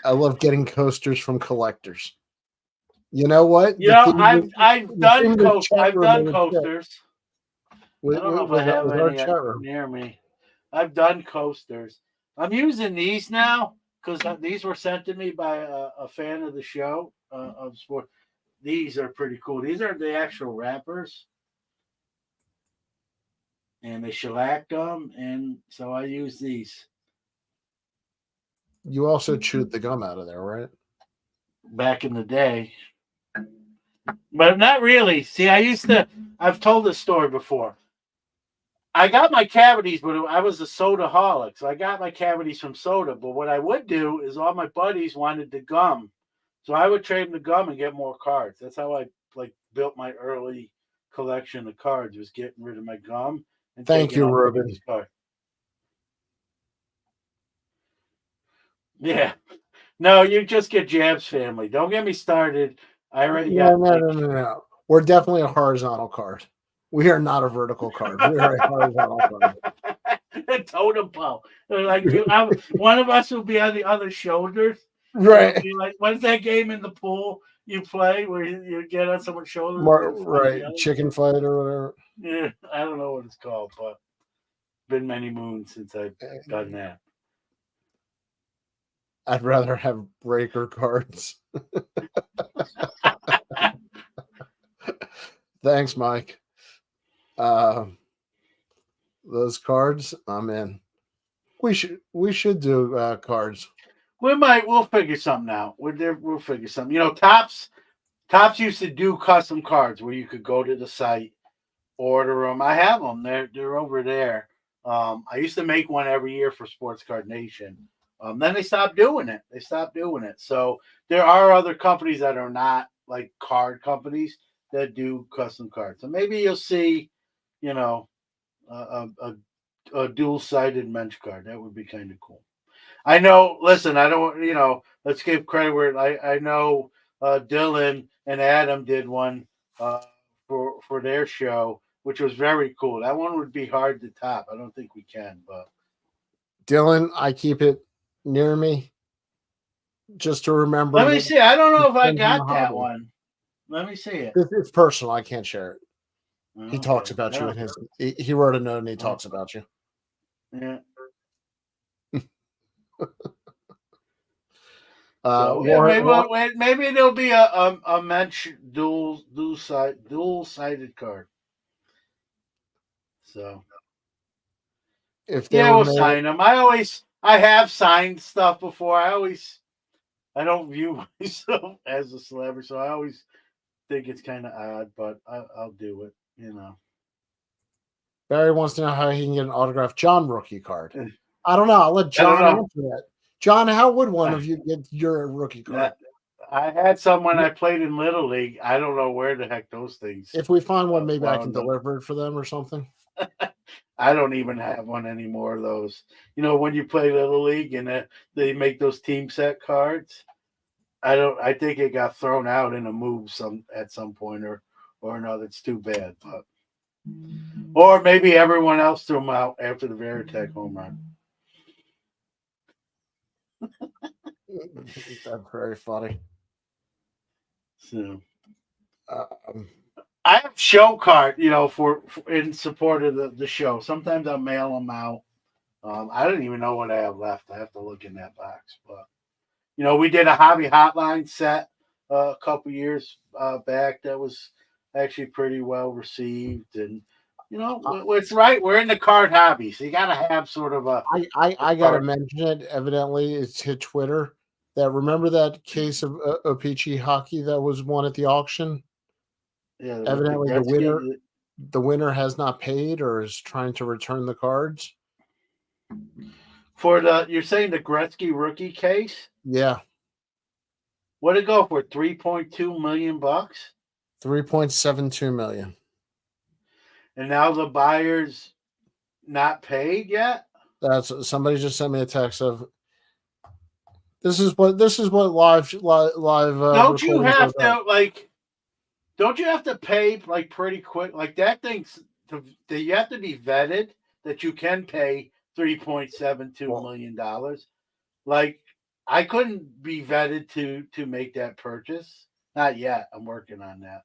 I love getting coasters from collectors. You know what? You know, I've done coasters. coasters. I don't know if I have our any chat room. near me. I've done coasters. I'm using these now because these were sent to me by a fan of the show of sport. These are pretty cool. These are the actual wrappers, and they shellacked them, and so I use these. You also chewed the gum out of there, right? Back in the day, but not really. See, I've told this story before. I got my cavities, but I was a soda-holic, so I got my cavities from soda. But what I would do is all my buddies wanted the gum, so I would trade them the gum and get more cards. That's how I built my early collection of cards, was getting rid of my gum and Thank you, Ruben. Yeah, no, you just get Jab's family. Don't get me started. I already got. No. We're definitely a horizontal card. We are not a vertical card. We are a horizontal card. A totem pole. Like one of us will be on the other shoulders. Right. Like, what's that game in the pool you play where you get on someone's shoulder? Right. Chicken fight or whatever. Yeah, I don't know what it's called, but been many moons since I've done that. I'd rather have breaker cards. Thanks, Mike. Those cards, I'm in. We should do cards. We'll figure something out. We'll figure something. You know, Topps used to do custom cards where you could go to the site, order them. I have them. They're over there. I used to make one every year for Sports Card Nation. Then they stopped doing it. So there are other companies that are not like card companies that do custom cards. So maybe you'll see, you know, a dual-sided Mensch card. That would be kind of cool. I know. Listen, I don't. You know, let's give credit where I know. Dylan and Adam did one for their show, which was very cool. That one would be hard to top. I don't think we can, but Dylan, I keep it near me just to remember. Let me see. I don't know if I got that one. Let me see it. It's personal. I can't share it. He talks about you in his. He wrote a note and he talks about you. Yeah. Maybe there'll be a Mensch dual-sided card. So we'll sign them. I have signed stuff before. I don't view myself as a celebrity, so I always think it's kind of odd, but I'll do it. You know. Barry wants to know how he can get an autographed John rookie card. I don't know. I'll let John answer that. John, how would one of you get your rookie card? I had some when I played in Little League. I don't know where the heck those things. If we find one, maybe I can deliver it for them or something. I don't even have one anymore of those. You know, when you play Little League and they make those team set cards, I think it got thrown out in a move at some point or another. It's too bad, but or maybe everyone else threw them out after the Veritek home run. That's very funny. So, I have show card, you know, for in support of the show. Sometimes I'll mail them out. I don't even know what I have left. I have to look in that box. But you know, we did a hobby hotline set a couple years back. That was actually pretty well received, and you know, it's right. We're in the card hobby, so you got to have sort of a. I got to mention it. Evidently, it's hit Twitter. That remember that case of Opeachy hockey that was won at the auction. Yeah, evidently the winner has not paid or is trying to return the cards. You're saying the Gretzky rookie case? Yeah. What did it go for? $3.2 million? $3.72 million. And now the buyer's not paid yet? That's somebody just sent me a text of this is what live don't you have to don't you have to pay like pretty quick? Like that thing's you have to be vetted that you can pay $3.72 Well, million. Like I couldn't be vetted to make that purchase. Not yet. I'm working on that.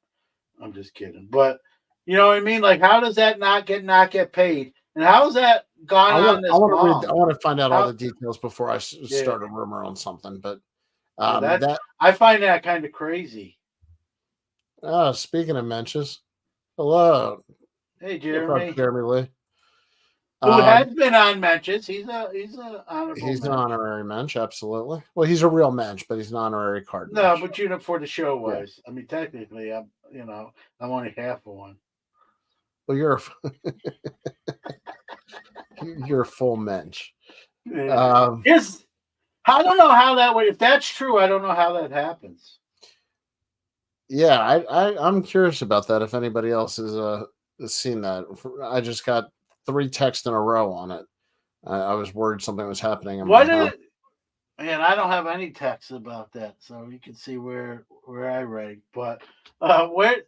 I'm just kidding. But you know what I mean? Like how does that not get paid? And how's that gone on I this want to read. I long? want to find out all How the details before I yeah, start a rumor on something. But yeah, that's that. I find that kind of crazy. Speaking of Mensches, hello, Hey what's up, Jeremy. Jeremy Lee? Who Um, has been on Mensches. He's a honorable he's an mensch. honorary mensch, absolutely. Well, he's a real mensch, but he's an honorary card No, mensch. but you know, for the show Yeah. wise, I mean, technically, I'm only half of one. Well, you're a full mensch. Yeah. Um, I don't know how that way. If that's true, I don't know how that happens. yeah, I'm curious about that. If anybody else has seen that, I just got 3 texts in a row on it. I was worried something was happening in my What house. is? Man, I don't have any texts about that, so you can see where I rank. But where,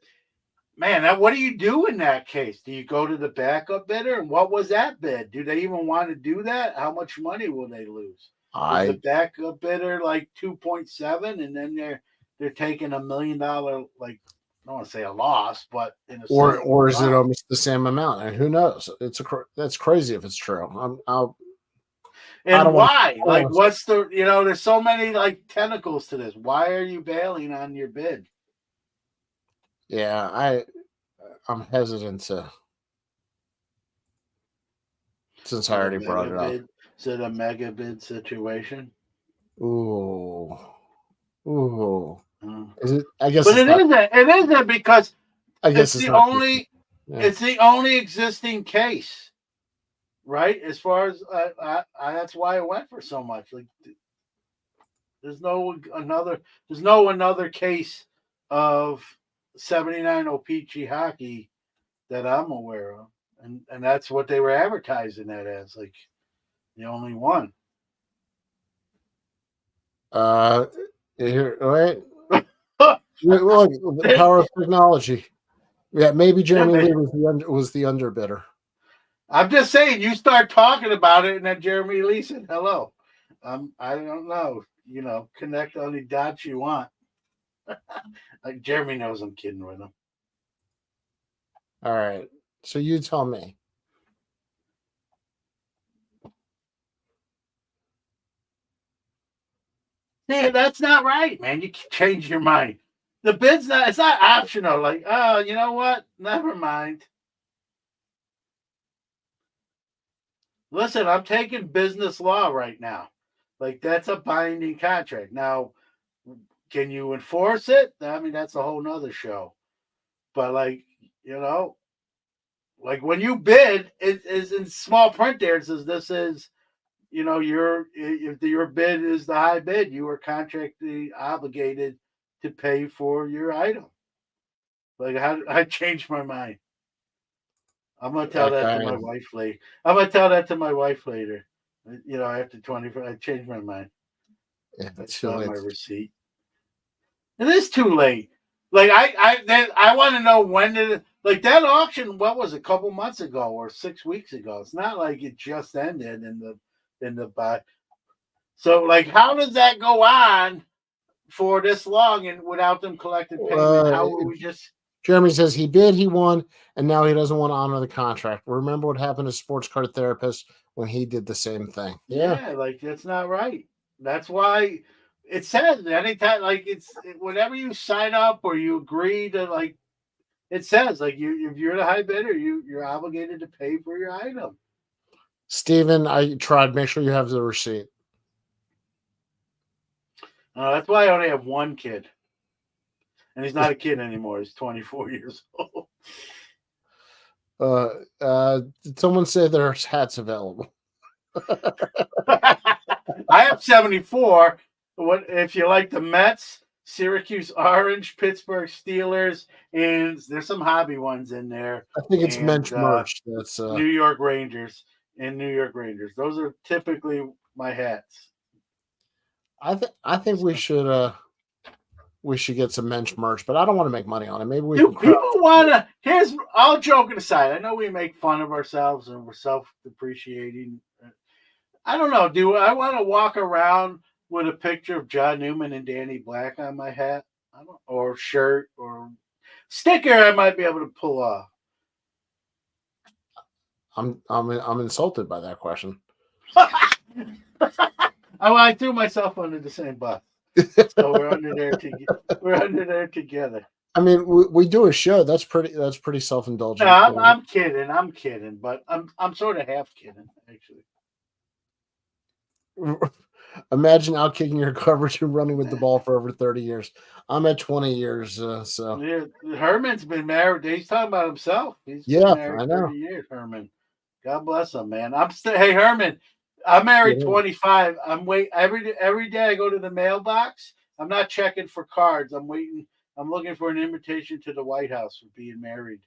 man, what do you do in that case? Do you go to the backup bidder? And what was that bid? Do they even want to do that? How much money will they lose? Was the I backup bidder like 2.7, and then they're taking $1 million, like I don't want to say a loss, but in a sense, or is it amount. almost the same amount? And who knows? That's crazy if it's true. I And don't want. why? I don't Like, want what's the There's so many like tentacles to this. Why are you bailing on your bid? yeah, I'm hesitant to since Is I it a already brought mega it up. bid? Is it a mega bid situation? Ooh, ooh. Uh, Is it? I guess but it's not. it isn't because I guess it's it's the not. only Yeah. it's the only existing case, right? As far as that's why it went for so much. Like, there's no another case of 79 O-Pee-Chee hockey that I'm aware of, and that's what they were advertising that as, like the only one. Uh, here, wait. Look, the power of technology. Yeah, maybe Jeremy Lee was the underbidder. I'm just saying, you start talking about it, and then Jeremy Lee said hello. I don't know. Connect on the dots you want. Like Jeremy knows I'm kidding with him. All right. So you tell me. Yeah, that's not right, man. You can change your mind. The bid's not. It's not optional. Like, oh, you know what? Never mind. Listen, I'm taking business law right now. Like that's a binding contract. Now, can you enforce it? I mean, that's a whole nother show. But like, you know, like when you bid, it is in small print there. It says this is, if your bid is the high bid, you are contractually obligated to pay for your item. Like I changed my mind. I'm gonna tell that to Okay. my wife later. I'm gonna tell that to my wife later. After 24, I changed my mind. Yeah, I too still have my late. receipt. It is too late. Like I want to know when did it, like that auction. What was it, a couple months ago or 6 weeks ago? It's not like it just ended in the buy. So like, how does that go on for this long and without them collecting payment? Uh, How were we just? Jeremy says he bid, he won, and now he doesn't want to honor the contract. Remember what happened to sports card therapist when he did the same thing? Yeah. Yeah, like that's not right. That's why it says anytime, like whenever you sign up or you agree to, like, it says like if you're the high bidder, you're obligated to pay for your item. Steven, I tried. Make sure you have the receipt. That's why I only have one kid, and he's not a kid anymore. He's 24 years old. Did someone say there's hats available? I have 74. What if you like the Mets, Syracuse Orange, Pittsburgh Steelers, and there's some hobby ones in there, I think it's and mensch merch. That's New York Rangers and New York Rangers. Those are typically my hats. I think we should we should get some Mensch merch, but I don't want to make money on it. Maybe we Do can people want to? Here's all joking aside. I know we make fun of ourselves and we're self-depreciating. I don't know. Do I want to walk around with a picture of John Newman and Danny Black on my hat? I don't, or shirt or sticker. I might be able to pull off. I'm insulted by that question. I threw myself under the same bus, so we're under there we're under there together. I mean, we do a show. That's pretty self-indulgent. No, I'm kidding. I'm kidding, but I'm sort of half kidding actually. Imagine out kicking your coverage and running with the ball for over 30 years. I'm at 20 years, so Yeah, Herman's been married. He's talking about himself. He's yeah, been married I know. 30 years, Herman. God bless him, man. Hey, Herman, I'm married 25. I'm every day I go to the mailbox. I'm not checking for cards. I'm waiting. I'm looking for an invitation to the White House for being married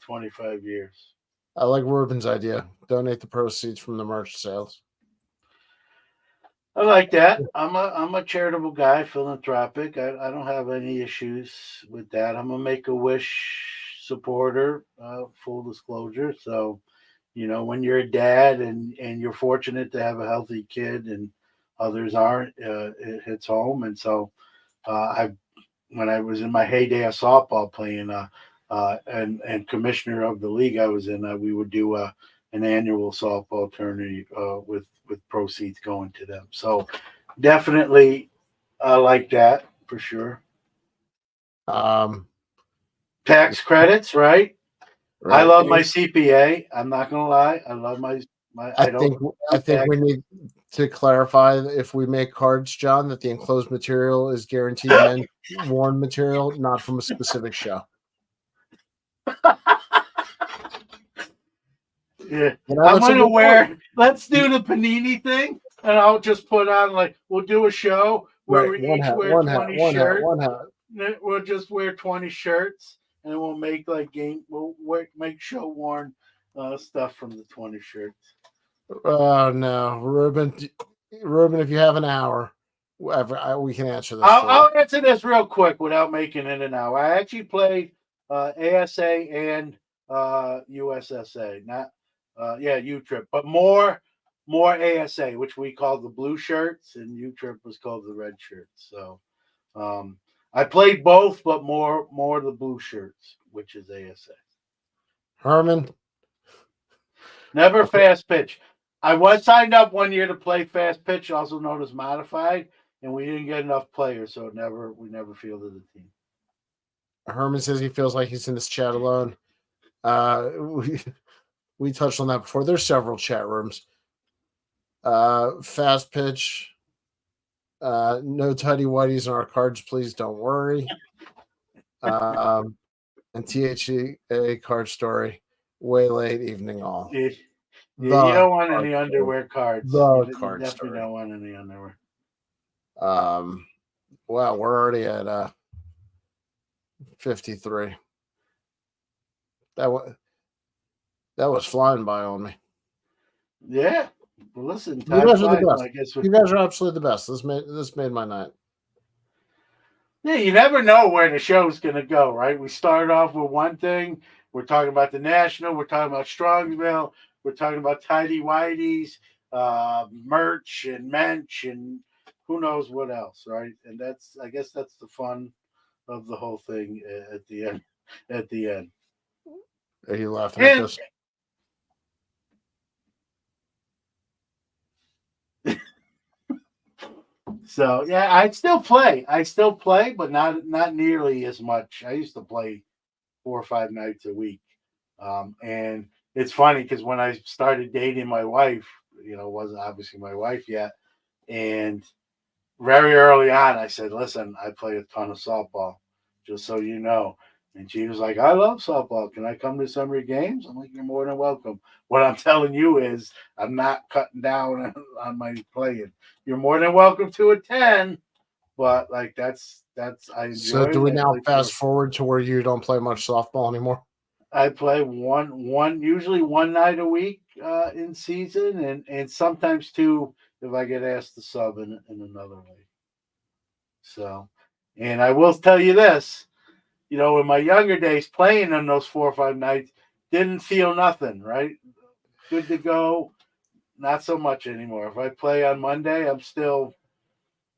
25 years. I like Ruben's idea. Donate the proceeds from the merch sales. I like that. I'm a charitable guy, philanthropic. I don't have any issues with that. I'm a Make-A-Wish supporter, full disclosure. So, when you're a dad and you're fortunate to have a healthy kid and others aren't, it hits home. And so, when I was in my heyday of softball playing, and commissioner of the league I was in, we would do an annual softball tournament with proceeds going to them. So definitely, I like that for sure. Tax credits, right? I love my CPA. I'm not gonna lie. I love my. I think we need to clarify if we make cards, John, that the enclosed material is guaranteed men worn material, not from a specific show. Yeah, I'm gonna wear. Let's do the Panini thing, and I'll just put on we'll do a show where we each wear 20 shirts. We'll just wear 20 shirts, and we'll make We'll make show worn stuff from the 20 shirts. Oh no, Ruben! If you have an hour, we can answer this. I'll answer this real quick without making it an hour. I actually played ASA and USSA, not U-Trip, but more ASA, which we call the blue shirts, and U-Trip was called the red shirts. So I played both, but more the blue shirts, which is ASA. Herman, never fast pitch. I was signed up one year to play fast pitch, also known as modified, and we didn't get enough players, so we never fielded the team. Herman says he feels like he's in this chat alone. We touched on that before. There's several chat rooms. Fast pitch. No tidy whities on our cards, please. Don't worry. And THA card story. Way late evening all. Yeah, you don't want any underwear cards. You definitely story. Don't want any underwear. Wow, we're already at 53. That was flying by on me. Yeah. Well, listen, you guys are the best. You guys are absolutely the best. This made my night. Yeah, you never know where the show's going to go, right? We started off with one thing. We're talking about the National. We're talking about Strongsville. We're talking about Tidy Whities, merch and Mensch, and who knows what else, right? And I guess that's the fun of the whole thing at the end. At the end. Are you laughing at this? So yeah, I still play, but not nearly as much. I used to play 4 or 5 nights a week, and it's funny because when I started dating my wife, wasn't obviously my wife yet, and very early on, I said, "Listen, I play a ton of softball, just so you know." And she was like, "I love softball. Can I come to some of your games?" I'm like, "You're more than welcome." What I'm telling you is I'm not cutting down on my playing. You're more than welcome to attend, but that's I enjoy. So do we now fast forward to where you don't play much softball anymore? I play usually one night a week in season, and sometimes 2 if I get asked to sub in another league. So And I will tell you this, in my younger days, playing on those 4 or 5 nights, didn't feel nothing, right? Good to go. Not so much anymore. If I play on Monday, I'm still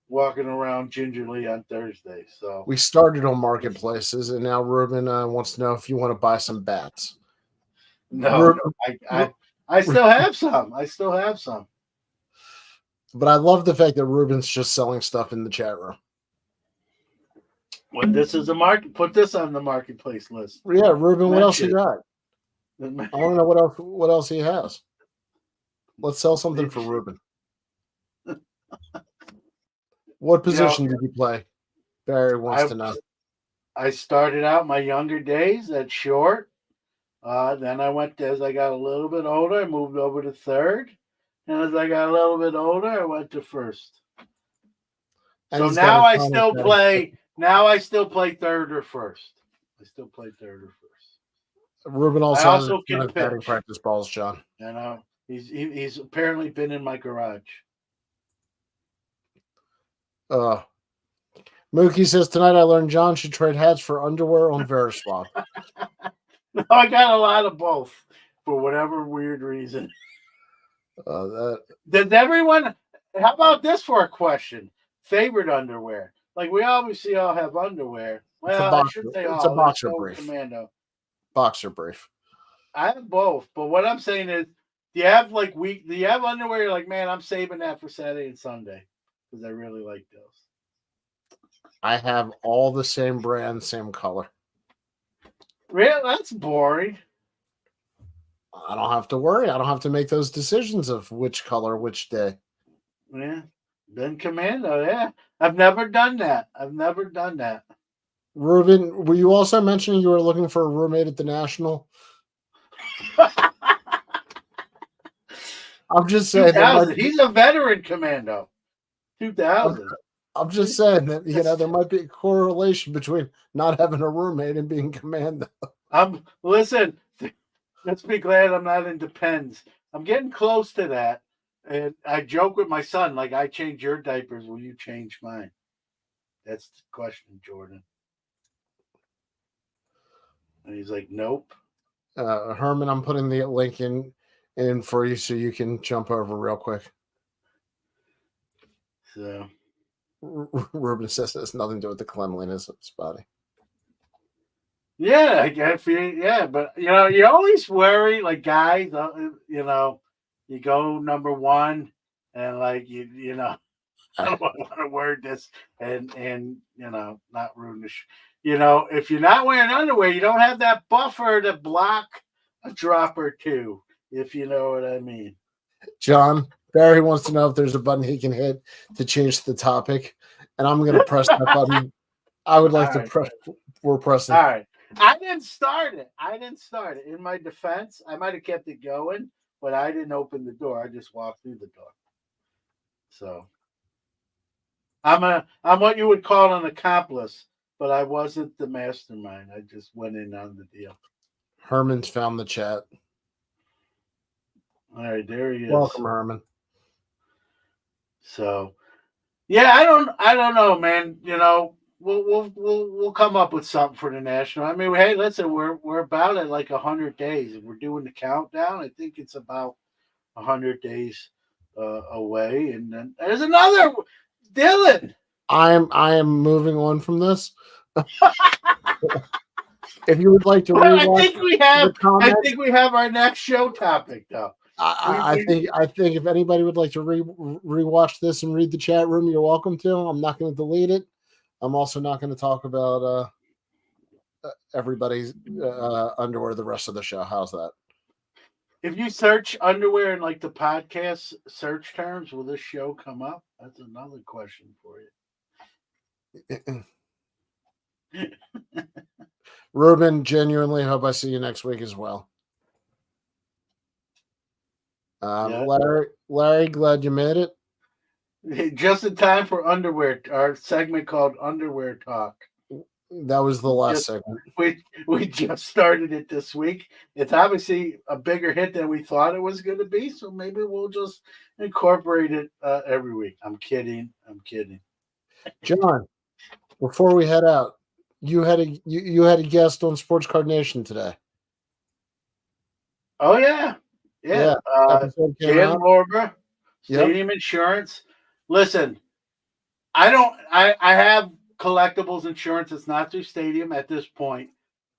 walking around gingerly on Thursday. So We started on marketplaces, and now Ruben wants to know if you want to buy some bats. no, I still have some. I still have some. But I love the fact that Ruben's just selling stuff in the chat room. When this is a market, put this on the marketplace list. Yeah, Ruben, what else you got? I Mensches. want to know what else he has. Let's sell something for Ruben. What position did you play? Barry wants to know. I started out my younger days at short. Then I went as I got a little bit older, I moved over to third. And as I got a little bit older, I went to first. And So he's now got a I ton still of play. Now I still play third or first. I still play third or first. Ruben I also also has can batting pitch. practice balls, John. And he's apparently been in my garage. Mookie says tonight I learned John should trade hats for underwear on Veriswap. No, I got a lot of both for whatever weird reason. Does everyone? How about this for a question? Favorite underwear? Like we obviously all have underwear. Well, I should say all. It's a boxer There's no brief. Commando. Boxer brief. I have both, but what I'm saying is, do you have do you have underwear? You're like, man, I'm saving that for Saturday and Sunday because I really like those. I have all the same brand, same color. Really? That's boring. I don't have to worry. I don't have to make those decisions of which color, which day. Yeah. Then Commando, yeah. I've never done that. Ruben, were you also mentioning you were looking for a roommate at the National? I'm just saying. 2000. He's a veteran Commando. 2000. I'm just saying that, there might be a correlation between not having a roommate and being Commando. Listen, let's be glad I'm not in Depends. I'm getting close to that. And I joke with my son, like, I change your diapers, will you change mine? That's the question, Jordan. And he's like, nope. Herman, I'm putting the link in for you so you can jump over real quick. So Ruben says it has nothing to do with the cleanliness of his body. Yeah, I guess. Yeah, but you always worry, like guys. You go number one, and like I don't want to word this, and not ruin the. If you're not wearing underwear, you don't have that buffer to block a drop or two. If you know what I mean. John, Barry wants to know if there's a button he can hit to change the topic, and I'm going to press that button. I would like to press. We're pressing. All right. I didn't start it. In my defense, I might have kept it going, but I didn't open the door. I just walked through the door. So I'm what you would call an accomplice, but I wasn't the mastermind. I just went in on the deal. Herman's found the chat. All right, there he is. Welcome, Herman. So, yeah, I don't know, man. We'll come up with something for the National. I mean, hey, listen, we're about at like 100 days, and we're doing the countdown. I think it's about 100 days away, and then there's another Dylan. I am moving on from this. If you would like to rewatch, I think we have our next show topic though. I think if anybody would like to rewatch this and read the chat room, you're welcome to. I'm not going to delete it. I'm also not going to talk about everybody's underwear the rest of the show. How's that? If you search underwear in like the podcast search terms, will this show come up? That's another question for you. Ruben, genuinely hope I see you next week as well. Larry, glad you made it. Just in time for underwear, our segment called Underwear Talk. That was the last segment. We just started it this week. It's obviously a bigger hit than we thought it was going to be, so maybe we'll just incorporate it every week. I'm kidding. John, Before we head out, you had a guest on Sports Card Nation today. Oh yeah. Yeah, episode came Dan out. Lorber, Yep. Stadium Insurance. Listen, I have collectibles insurance. It's not through Stadium at this point,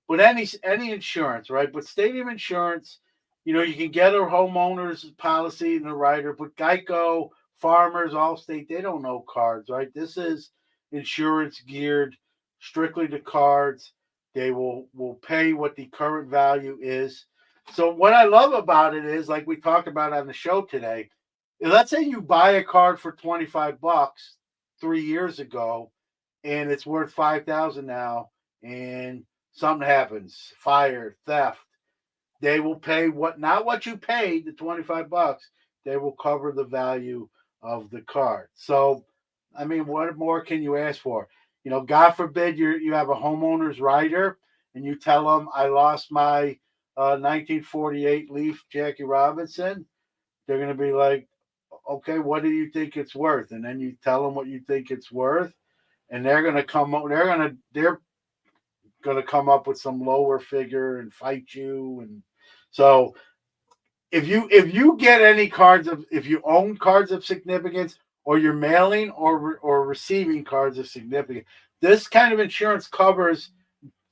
but any insurance, right? But Stadium Insurance, you can get a homeowner's policy and a rider, but Geico, Farmers, Allstate, they don't know cards, right? This is insurance geared strictly to cards. They will pay what the current value is. So what I love about it is, like we talked about on the show today, let's say you buy a card for $25 3 years ago, and it's worth 5,000 now, and something happens, fire, theft, they will pay not what you paid, the $25. They will cover the value of the card. So, I mean, what more can you ask for? God forbid you have a homeowner's rider, and you tell them I lost my 1948 Leaf Jackie Robinson. They're going to be like, okay, what do you think it's worth? And then you tell them what you think it's worth, and they're going to come up. They're going to come up with some lower figure and fight you. And so if you get any if you own cards of significance, or you're mailing or receiving cards of significance, this kind of insurance covers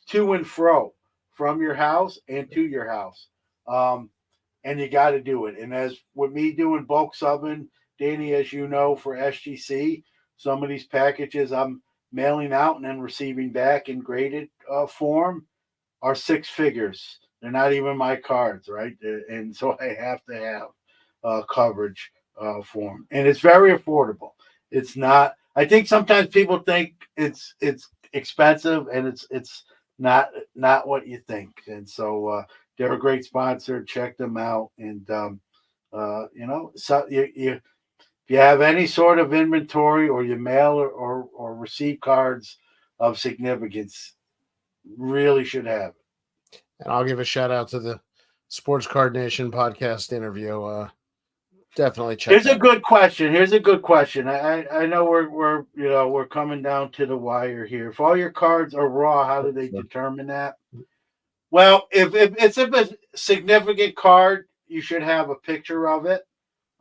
to and fro from your house and to your house. And you got to do it. And as with me doing bulk subbing, Danny, as you know, for SGC, some of these packages I'm mailing out and then receiving back in graded form are six figures. They're not even my cards, right? And so I have to have coverage for them, and it's very affordable. It's not. I think sometimes people think it's expensive, and it's not what you think. And so they're a great sponsor. Check them out, and so if you have any sort of inventory, or you mail or receive cards of significance, really should have it. And I'll give a shout out to the Sports Card Nation podcast interview. Definitely check. Here's a good question. I know we're coming down to the wire here. If all your cards are raw, how do they determine that? Well, if it's a significant card, you should have a picture of it,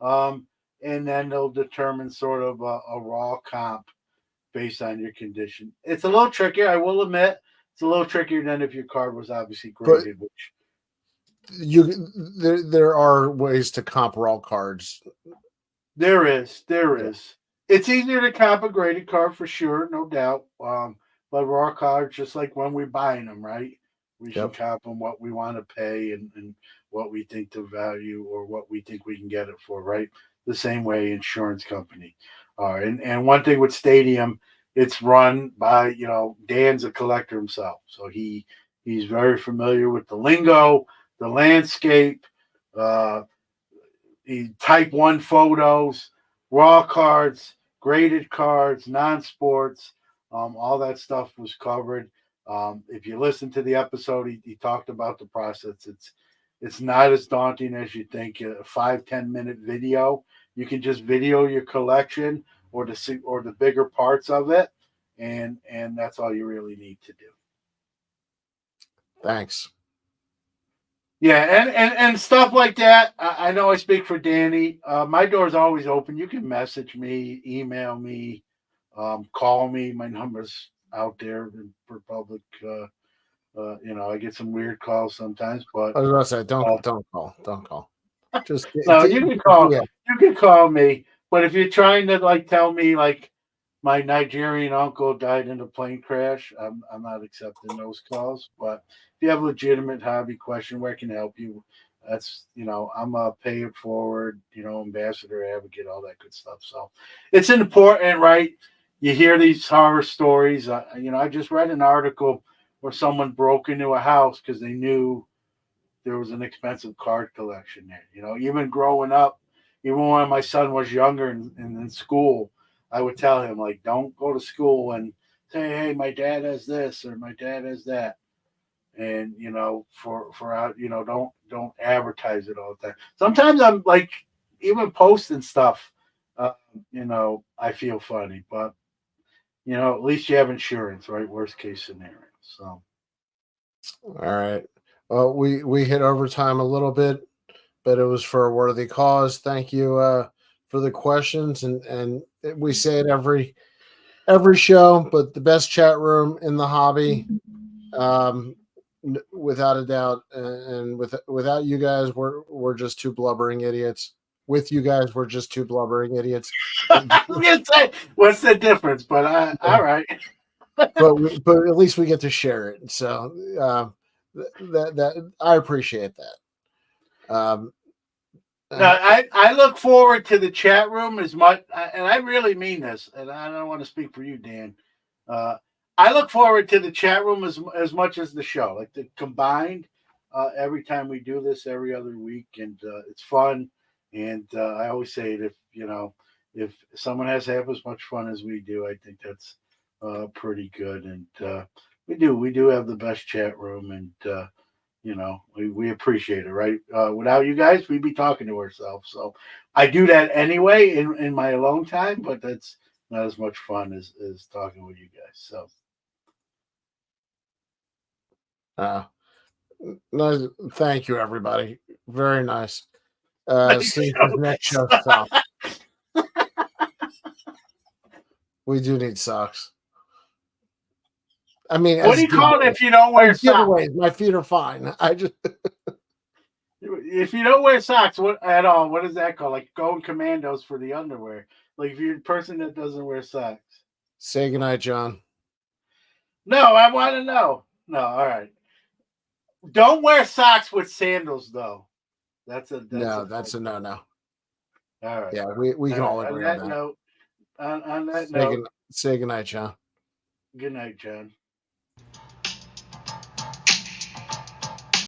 and then they'll determine sort of a raw comp based on your condition. It's a little trickier, I will admit. It's a little trickier than if your card was obviously graded. There are ways to comp raw cards. There is. It's easier to comp a graded card for sure, no doubt. But raw cards, just like when we're buying them, right? We should comp them what we want to pay and what we think the value, or what we think we can get it for, right? The same way insurance company are. And one thing with Stadium, it's run by, Dan's a collector himself. So he's very familiar with the lingo, the landscape, type 1 photos, raw cards, graded cards, non-sports, all that stuff was covered. If you listen to the episode, he talked about the process. It's not as daunting as you think. A 5-10 minute video, you can just video your collection or the bigger parts of it, and that's all you really need to do. Thanks. Yeah, and stuff like that. I know I speak for Danny. My door is always open. You can message me, email me, call me. My number's out there for public. I get some weird calls sometimes, but I was about to say, don't call. Just no, you can call. Yeah. You can call me, but if you're trying to tell me my Nigerian uncle died in a plane crash, I'm not accepting those calls. But if you have a legitimate hobby question, where can I help you? That's I'm a pay it forward, ambassador, advocate, all that good stuff. So it's important, right? You hear these horror stories. I just read an article where someone broke into a house because they knew there was an expensive card collection there. Even growing up, even when my son was younger and in school, I would tell him, don't go to school and say, hey, my dad has this or my dad has that. And, don't advertise it all the time. Sometimes I'm even posting stuff, I feel funny, but at least you have insurance, right? Worst case scenario. So. All right. Well, we hit overtime a little bit, but it was for a worthy cause. Thank you for the questions, and we say it every show, but the best chat room in the hobby, without a doubt. And without you guys, we're just two blubbering idiots. With you guys, we're just two blubbering idiots. I was gonna say, what's the difference? But all right. but at least we get to share it. So that I appreciate that. No, I look forward to the chat room as much, and I really mean this, and I don't want to speak for you, Dan. I look forward to the chat room as much as the show, like the combined. Every time we do this, every other week, and it's fun. And I always say that if someone has half as much fun as we do, I think that's pretty good. And we do have the best chat room, and we appreciate it, right? Without you guys, we'd be talking to ourselves. So I do that anyway in my alone time, but that's not as much fun as talking with you guys. So nice. Thank you, everybody. Very nice. Next See show. if next show sucks. We do need socks. I mean, what do you call it if you don't wear socks? Giveaways. My feet are fine. If you don't wear socks at all, what is that called? Like going commandos for the underwear. Like if you're a person that doesn't wear socks. Say goodnight, John. No, I want to know. No, all right. Don't wear socks with sandals, though. That's a no. All right. Yeah, we can all agree on that. Note, on that note, say goodnight, John. Good night, John.